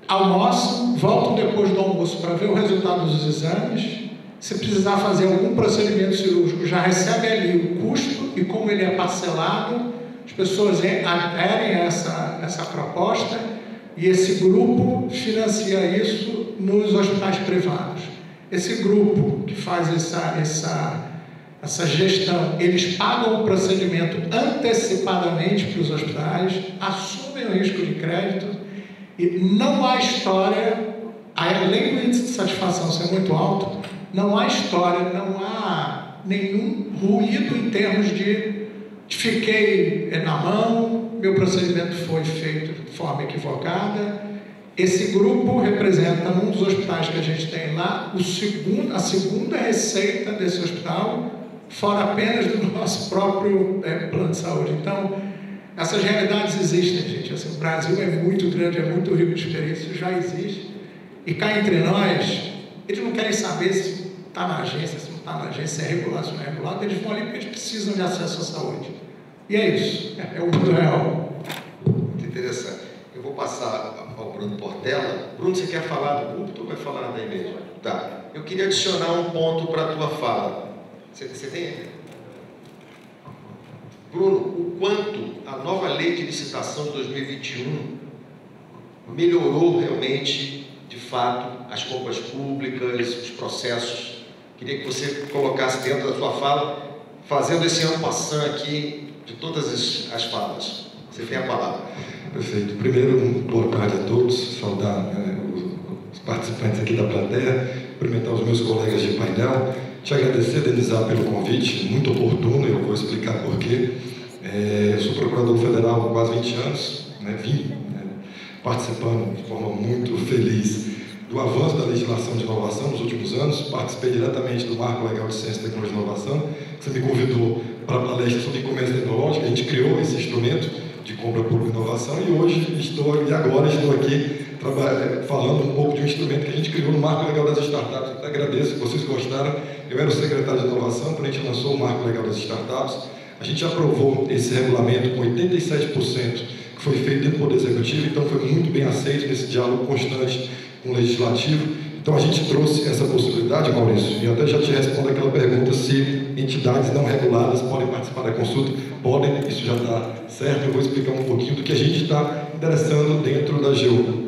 almoçam, voltam depois do almoço para ver o resultado dos exames. Se precisar fazer algum procedimento cirúrgico, já recebe ali o custo e como ele é parcelado, as pessoas aderem a essa proposta e esse grupo financia isso nos hospitais privados. Esse grupo que faz essa gestão, eles pagam o procedimento antecipadamente para os hospitais, assumem o risco de crédito e não há história, além do índice de satisfação ser muito alto, não há história, não há nenhum ruído em termos de fiquei na mão, meu procedimento foi feito de forma equivocada. Esse grupo representa, num dos hospitais que a gente tem lá, a segunda receita desse hospital, fora apenas do nosso próprio plano de saúde. Então, essas realidades existem, gente. Assim, o Brasil é muito grande, é muito rico de experiência, isso já existe. E cá entre nós, eles não querem saber se está na agência, se não está na agência, se é regulado, se não é regulado, eles vão ali porque eles precisam de acesso à saúde. E é isso, é o mundo real. Muito interessante. Eu vou passar ao Bruno Portela. Bruno, você quer falar do púlpito ou vai falar daí mesmo? Tá. Eu queria adicionar um ponto para a tua fala. Você tem? Bruno, o quanto a nova lei de licitação de 2021 melhorou realmente, de fato, as compras públicas, os processos. Queria que você colocasse dentro da sua fala, fazendo esse en passant aqui de todas as falas. Você tem a palavra. Perfeito. Primeiro, boa tarde a todos, saudar os participantes aqui da plateia, cumprimentar os meus colegas de painel, te agradecer, Denizar, pelo convite, muito oportuno, eu vou explicar por quê. Eu sou procurador federal há quase 20 anos, vim participando de forma muito feliz do avanço da legislação de inovação nos últimos anos, participei diretamente do Marco Legal de Ciência, Tecnologia e Inovação, que você me convidou para a palestra sobre comércio tecnológico, a gente criou esse instrumento de compra pública e inovação, e agora estou aqui falando um pouco de um instrumento que a gente criou no Marco Legal das Startups. Eu agradeço, vocês gostaram. Eu era o secretário de inovação quando a gente lançou o Marco Legal das Startups. A gente aprovou esse regulamento com 87%, que foi feito dentro do Poder Executivo, então foi muito bem aceito nesse diálogo constante com o Legislativo. Então a gente trouxe essa possibilidade, Maurício, e eu até já te respondo aquela pergunta se entidades não reguladas podem participar da consulta. Podem, isso já está certo. Eu vou explicar um pouquinho do que a gente está interessando dentro da AGU.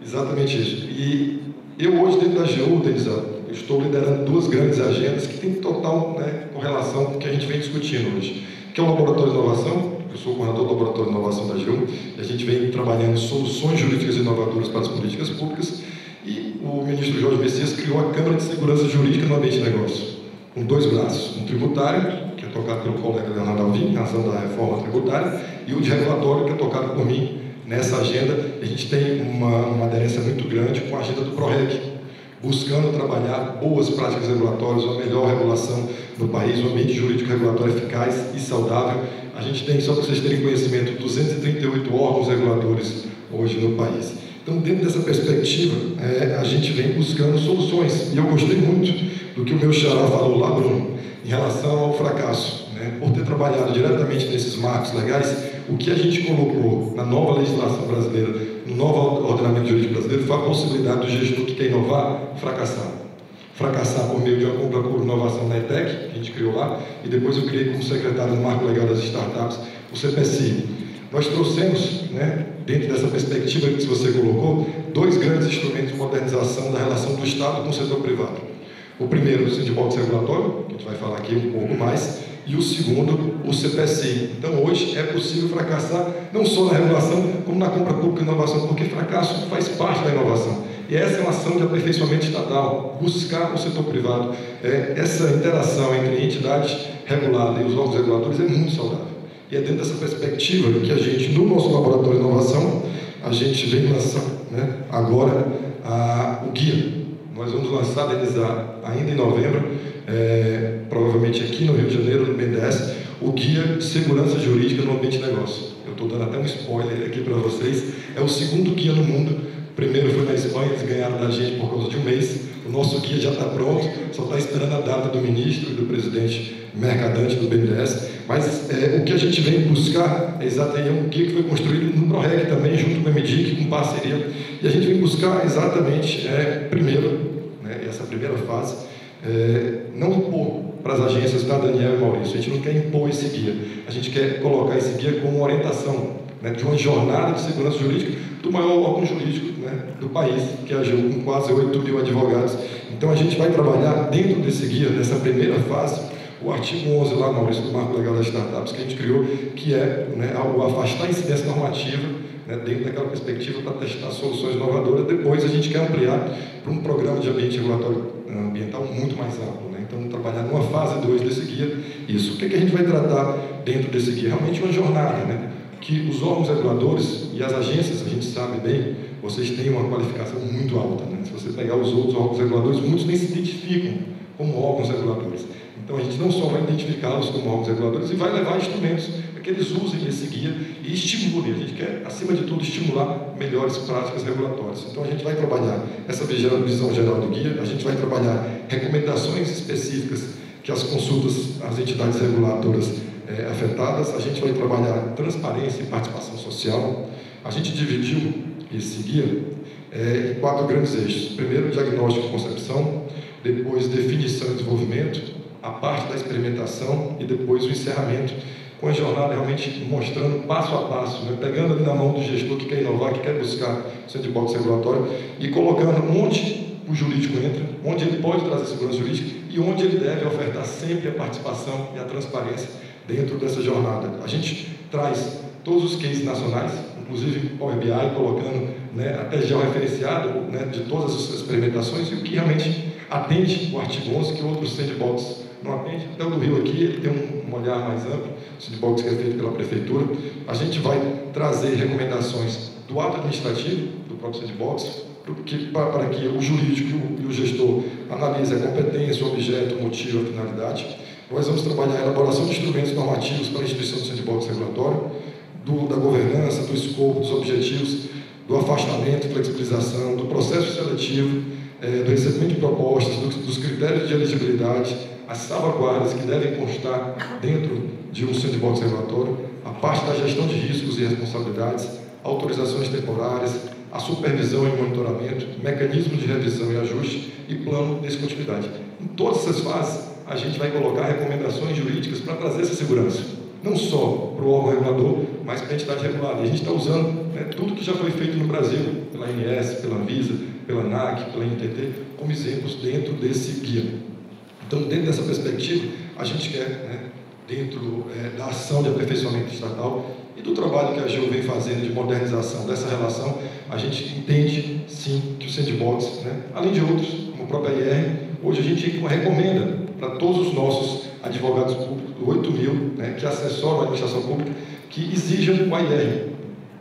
Exatamente isso. E eu hoje dentro da AGU, Denisa, eu estou liderando duas grandes agendas que têm total correlação com o que a gente vem discutindo hoje, que é o Laboratório de Inovação. Eu sou o coordenador do Laboratório de Inovação da AGU, e a gente vem trabalhando soluções jurídicas inovadoras para as políticas públicas. E o ministro Jorge Messias criou a Câmara de Segurança Jurídica no Ambiente de Negócio, com dois braços, um tributário, que é tocado pelo colega Leonardo Alvim, em razão da reforma tributária, e o de regulatório, que é tocado por mim. Nessa agenda, a gente tem uma aderência muito grande com a agenda do PROREG, buscando trabalhar boas práticas regulatórias, uma melhor regulação no país, um ambiente jurídico regulatório eficaz e saudável. A gente tem, só para vocês terem conhecimento, 238 órgãos reguladores hoje no país. Então, dentro dessa perspectiva, a gente vem buscando soluções. E eu gostei muito do que o meu xará falou lá, Bruno, em relação ao fracasso. Por ter trabalhado diretamente nesses marcos legais, o que a gente colocou na nova legislação brasileira, no novo ordenamento jurídico brasileiro, foi a possibilidade do gestor que quer inovar fracassar. Fracassar por meio de uma compra por inovação na ETEC, que a gente criou lá, e depois eu criei como secretário do Marco Legal das Startups, o CPSI. Nós trouxemos, dentro dessa perspectiva que você colocou, dois grandes instrumentos de modernização da relação do Estado com o setor privado. O primeiro, o Sandbox Regulatório, que a gente vai falar aqui um pouco mais, e o segundo, o CPSI. Então, hoje é possível fracassar não só na regulação, como na compra pública e inovação, porque fracasso faz parte da inovação. E essa é uma ação de aperfeiçoamento estatal, buscar o setor privado. Essa interação entre entidades reguladas e os órgãos reguladores é muito saudável. E é dentro dessa perspectiva que a gente, no nosso Laboratório de Inovação, a gente vem lançando agora o guia. Nós vamos lançar, Denisa, ainda em novembro, provavelmente aqui no Rio de Janeiro, no BNDES, o Guia de Segurança Jurídica no Ambiente de Negócio. Eu estou dando até um spoiler aqui para vocês. É o segundo guia no mundo. O primeiro foi na Espanha, eles ganharam da gente por causa de um mês. O nosso guia já está pronto, só está esperando a data do ministro e do presidente Mercadante do BNDES. Mas o que a gente vem buscar é um guia que foi construído no PROREG também, junto com o MDIC, com parceria. E a gente vem buscar exatamente, primeiro, essa primeira fase, não impor para as agências, tá, Daniel e Maurício? A gente não quer impor esse guia. A gente quer colocar esse guia como orientação, de uma jornada de segurança jurídica do maior órgão jurídico do país, que é a AGU, com quase 8 mil advogados. Então, a gente vai trabalhar dentro desse guia, nessa primeira fase, o artigo 11 lá, Maurício, do Marco Legal das Startups, que a gente criou, que é o afastar a incidência normativa, dentro daquela perspectiva para testar soluções inovadoras. Depois, a gente quer ampliar para um programa de ambiente regulatório ambiental muito mais amplo. Então, trabalhar numa fase 2 desse guia. Isso. O que a gente vai tratar dentro desse guia? Realmente uma jornada, que os órgãos reguladores e as agências, a gente sabe bem, vocês têm uma qualificação muito alta. Se você pegar os outros órgãos reguladores, muitos nem se identificam como órgãos reguladores. Então, a gente não só vai identificá-los como órgãos reguladores e vai levar instrumentos para que eles usem esse guia e estimulem. A gente quer, acima de tudo, estimular melhores práticas regulatórias. Então, a gente vai trabalhar essa visão geral do guia, a gente vai trabalhar recomendações específicas que as consultas, as entidades reguladoras afetadas, a gente vai trabalhar transparência e participação social. A gente dividiu esse guia em 4 grandes eixos. Primeiro, diagnóstico e concepção, depois, definição e desenvolvimento, a parte da experimentação e depois o encerramento, com a jornada realmente mostrando passo a passo, pegando ali na mão do gestor que quer inovar, que quer buscar o sandbox regulatório e colocando onde o jurídico entra, onde ele pode trazer segurança jurídica e onde ele deve ofertar sempre a participação e a transparência dentro dessa jornada. A gente traz todos os cases nacionais, inclusive Power BI, colocando até georreferenciado de todas as experimentações e o que realmente atende o artigo 11, que outros sandbox não atende. Até o do Rio aqui, ele tem um olhar mais amplo, o sandbox que é feito pela Prefeitura. A gente vai trazer recomendações do ato administrativo, do próprio sandbox, para que o jurídico e o gestor analisem a competência, o objeto, o motivo, a finalidade. Nós vamos trabalhar a elaboração de instrumentos normativos para a instituição do sandbox regulatório. da governança, do escopo, dos objetivos, do afastamento, flexibilização, do processo seletivo, do recebimento de propostas, dos critérios de elegibilidade, as salvaguardas que devem constar dentro de um sandbox regulatório, a parte da gestão de riscos e responsabilidades, autorizações temporárias, a supervisão e monitoramento, mecanismo de revisão e ajuste e plano de descontinuidade. Em todas essas fases, a gente vai colocar recomendações jurídicas para trazer essa segurança, não só para o órgão regulador, mas para a entidade regulada. E a gente está usando tudo que já foi feito no Brasil, pela ANS, pela Anvisa, pela ANAC, pela NTT, como exemplos dentro desse guia. Então, dentro dessa perspectiva, a gente quer, dentro da ação de aperfeiçoamento estatal e do trabalho que a AGU vem fazendo de modernização dessa relação, a gente entende, sim, que o sandbox, além de outros, como a própria IR, hoje a gente recomenda para todos os nossos advogados públicos, 8.000, que assessoram a administração pública, que exijam o IR,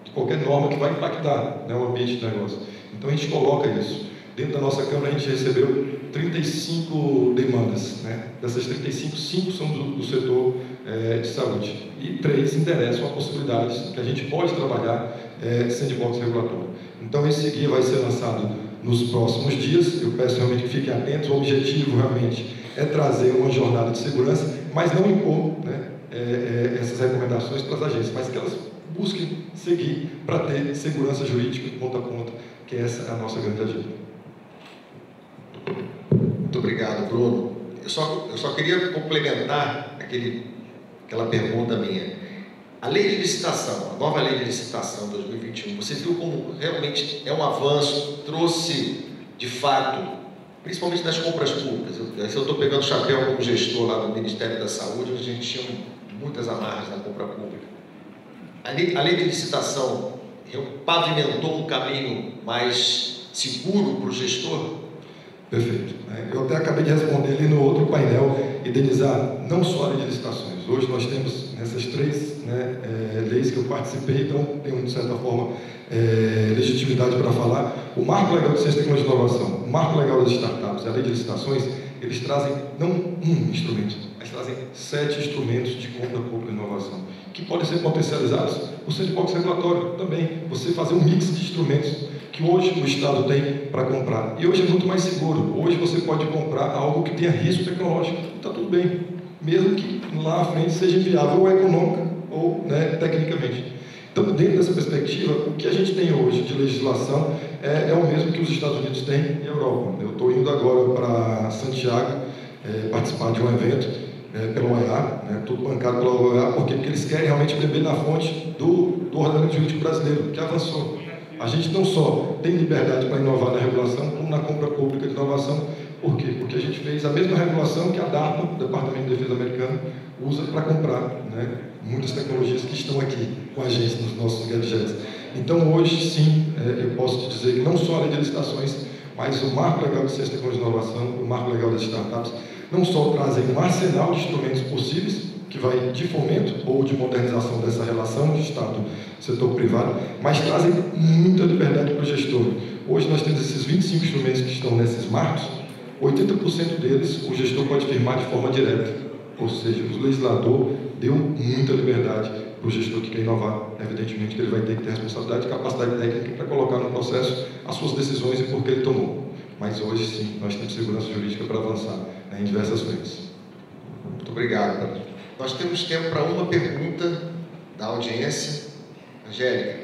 de qualquer norma que vai impactar o ambiente de negócio. Então, a gente coloca isso. Dentro da nossa Câmara, a gente recebeu 35 demandas. Dessas 35, 5 são do setor de saúde. E 3 interessam a possibilidade que a gente pode trabalhar sandbox regulatório. Então, esse guia vai ser lançado nos próximos dias. Eu peço realmente que fiquem atentos. O objetivo, realmente, é trazer uma jornada de segurança, mas não impor essas recomendações para as agências, mas que elas busquem seguir para ter segurança jurídica de ponta a ponta, que essa é a nossa grande agenda. Muito obrigado, Bruno. Eu só queria complementar aquela pergunta minha. A lei de licitação, a nova lei de licitação 2021, você viu como realmente é um avanço, trouxe, de fato, principalmente nas compras públicas. Eu estou pegando o chapéu como gestor lá do Ministério da Saúde, onde a gente tinha muitas amarras na compra pública. A lei de licitação pavimentou um caminho mais seguro para o gestor? Perfeito. Eu até acabei de responder ali no outro painel, indenizar não só a lei de licitações. Hoje nós temos essas 3 leis que eu participei, então tenho, de certa forma, legitimidade para falar. O Marco Legal de Ciência, Tecnologia e Inovação, o Marco Legal das Startups e a lei de licitações, eles trazem não um instrumento, mas trazem 7 instrumentos de compra pública e inovação, que podem ser potencializados por sandbox regulatório também. Você fazer um mix de instrumentos que hoje o Estado tem para comprar. E hoje é muito mais seguro. Hoje você pode comprar algo que tenha risco tecnológico. Está tudo bem, mesmo que lá à frente seja inviável ou econômica ou tecnicamente. Então, dentro dessa perspectiva, o que a gente tem hoje de legislação é o mesmo que os Estados Unidos têm e a Europa. Eu estou indo agora para Santiago participar de um evento pela OEA, tudo bancado pela OEA, porque eles querem realmente beber na fonte do ordenamento jurídico brasileiro, que avançou. A gente não só tem liberdade para inovar na regulação, como na compra pública de inovação. Por quê? Porque a gente fez a mesma regulação que a DARPA, o Departamento de Defesa americano, usa para comprar muitas tecnologias que estão aqui com a gente nos nossos gadgets. Então, hoje, sim, eu posso te dizer que não só a lei de licitações, mas o Marco Legal de Ciência, Tecnologia e Inovação, o Marco Legal das Startups, não só trazem um arsenal de instrumentos possíveis, que vai de fomento ou de modernização dessa relação de Estado-setor privado, mas trazem muita liberdade para o gestor. Hoje nós temos esses 25 instrumentos que estão nesses marcos, 80% deles o gestor pode firmar de forma direta, ou seja, o legislador deu muita liberdade para o gestor que quer inovar. Evidentemente que ele vai ter que ter responsabilidade e capacidade técnica para colocar no processo as suas decisões e por que ele tomou. Mas hoje sim, nós temos segurança jurídica para avançar em diversas frentes. Muito obrigado. Nós temos tempo para uma pergunta da audiência. Angélica.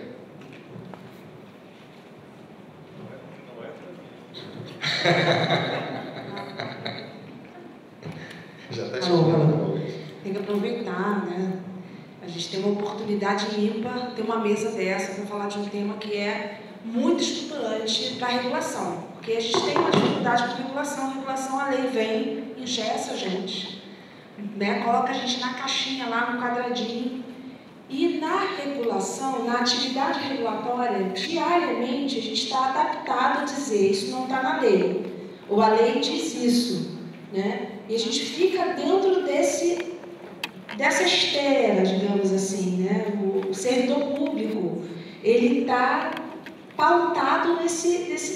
Já está escutando. Tem que aproveitar, A gente tem uma oportunidade ímpar, ter uma mesa dessa para falar de um tema que é muito estruturante para a regulação. Porque a gente tem uma dificuldade com a regulação, a lei vem, engessa a gente, coloca a gente na caixinha lá, no quadradinho. E na regulação, na atividade regulatória, diariamente a gente está adaptado a dizer isso não está na lei, ou a lei diz isso, E a gente fica dentro dessa esteira, digamos assim, O servidor público, ele está pautado nesse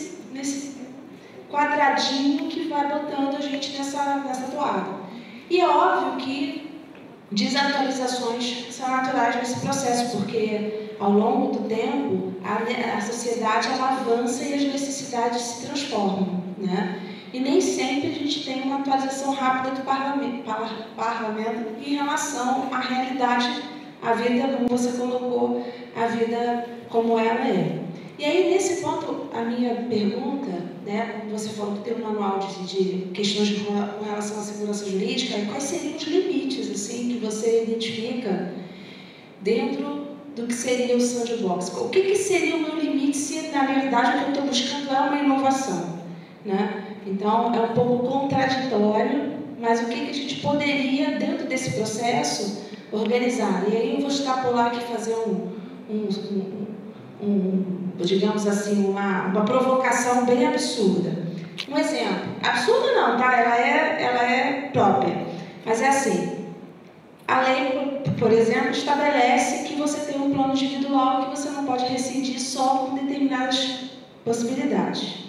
quadradinho que vai botando a gente nessa toada. E é óbvio que desatualizações que são naturais nesse processo, porque ao longo do tempo a sociedade ela avança e as necessidades se transformam, né? E nem sempre a gente tem uma atualização rápida do parlamento em relação à realidade, à vida, como você colocou, a vida como ela é. E aí, nesse ponto, a minha pergunta, né, como você falou que tem um manual de questões com relação à segurança jurídica, quais seriam os limites assim, que você identifica dentro do que seria o sandbox? O que seria o meu limite se, na verdade, o que eu estou buscando é uma inovação, né? Então, é um pouco contraditório, mas o que a gente poderia, dentro desse processo, organizar? E aí eu vou extrapolar aqui, fazer digamos assim, uma provocação bem absurda. Um exemplo. Absurda não, tá? Ela é própria. Mas é assim. A lei, por exemplo, estabelece que você tem um plano individual que você não pode rescindir só com determinadas possibilidades.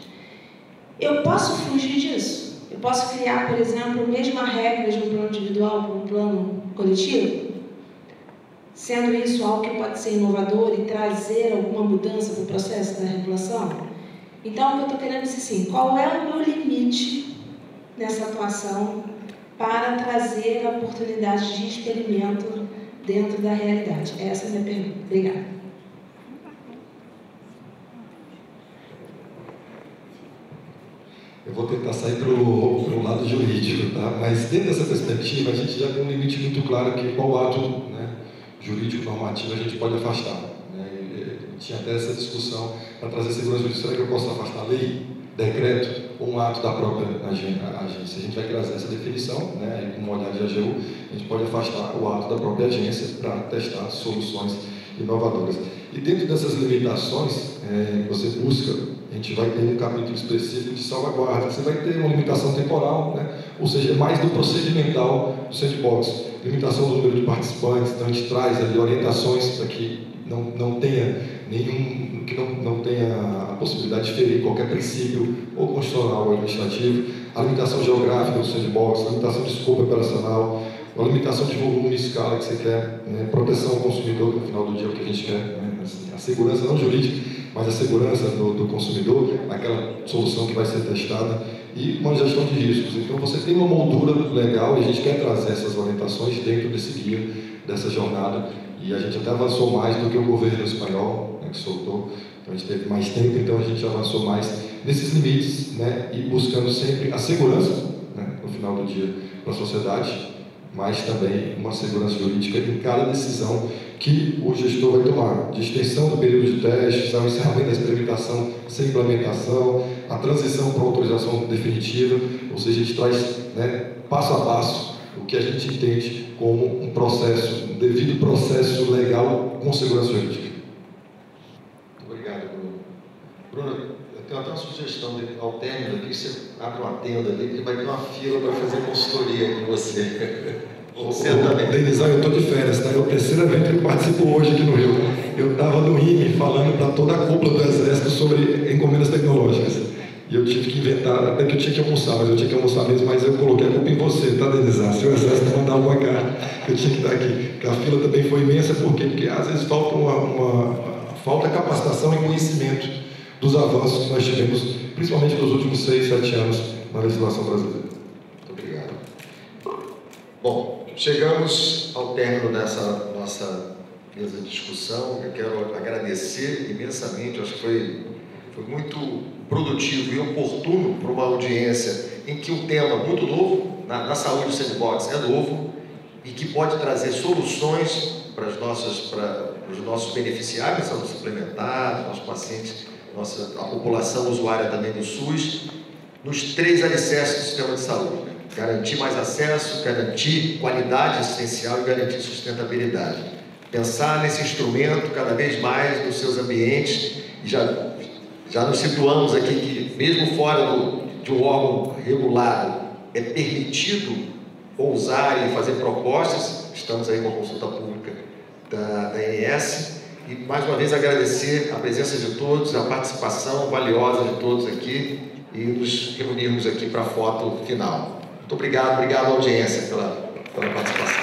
Eu posso fugir disso? Eu posso criar, por exemplo, a mesma regra de um plano individual para um plano coletivo? Sendo isso algo que pode ser inovador e trazer alguma mudança para o processo da regulação? Então, o que eu estou querendo dizer assim, qual é o meu limite nessa atuação para trazer a oportunidade de experimento dentro da realidade? Essa é a minha pergunta. Obrigada. Eu vou tentar sair para o lado jurídico, tá? Mas dentro dessa perspectiva, a gente já tem um limite muito claro que qual ato, né, jurídico normativo a gente pode afastar, né? E tinha até essa discussão para trazer segurança jurídica. Será que eu posso afastar lei, decreto ou um ato da própria agência? A gente vai trazer essa definição, né? E com um olhar de AGU, a gente pode afastar o ato da própria agência para testar soluções inovadoras. E dentro dessas limitações, você busca, a gente vai ter um capítulo específico de salvaguarda, você vai ter uma limitação temporal, né? Ou seja, mais do procedimental do sandbox, limitação do número de participantes, então a gente traz ali orientações para que não tenha a possibilidade de ferir qualquer princípio ou constitucional ou administrativo, a limitação geográfica do sandbox, a limitação de escopo operacional, a limitação de volume e escala que você quer, né? Proteção ao consumidor, no final do dia, o que a gente quer, né? Assim, a segurança não jurídica, mas a segurança do consumidor, naquela solução que vai ser testada, e uma gestão de riscos. Então, você tem uma moldura legal e a gente quer trazer essas orientações dentro desse guia, dessa jornada, e a gente até avançou mais do que o governo espanhol, né, que soltou. Então, a gente teve mais tempo, então a gente avançou mais nesses limites, né, e buscando sempre a segurança, né, no final do dia, para a sociedade, mas também uma segurança jurídica em cada decisão que o gestor vai tomar, de extensão do período de testes, ao encerramento da experimentação sem implementação, a transição para a autorização definitiva, ou seja, a gente traz, né, passo a passo o que a gente entende como um processo, um devido processo legal com segurança jurídica. Obrigado, Bruno. Bruno, eu tenho até uma sugestão ao término aqui, você abre uma tenda ali, que vai ter uma fila para fazer consultoria com você. Você também. Denizão, eu estou de férias, tá? É o terceiro evento que eu participo hoje aqui no Rio. Eu estava no IME falando para toda a cúpula do Exército sobre encomendas tecnológicas. E eu tive que inventar, até que eu tinha que almoçar, mas eu tinha que almoçar mesmo, mas eu coloquei a culpa em você, tá, Denizão? Se o Exército mandar uma carta, eu tinha que estar aqui. Porque a fila também foi imensa, por quê? Porque às vezes falta capacitação e conhecimento dos avanços que nós tivemos, principalmente nos últimos 6, 7 anos na legislação brasileira. Muito obrigado. Bom, chegamos ao término dessa nossa mesa de discussão. Eu quero agradecer imensamente, acho que foi muito produtivo e oportuno para uma audiência em que um tema muito novo, na saúde do sandbox é novo, e que pode trazer soluções para os nossos beneficiários, saúde suplementar, nossos pacientes, a população usuária também do SUS, nos 3 alicerces do sistema de saúde, né? Garantir mais acesso, garantir qualidade assistencial e garantir sustentabilidade. Pensar nesse instrumento cada vez mais nos seus ambientes, e já nos situamos aqui que, mesmo fora de um órgão regulado, é permitido ousar e fazer propostas. Estamos aí com a consulta pública da ANS. E, mais uma vez, agradecer a presença de todos, a participação valiosa de todos aqui e nos reunirmos aqui para a foto final. Muito obrigado, obrigado à audiência pela participação.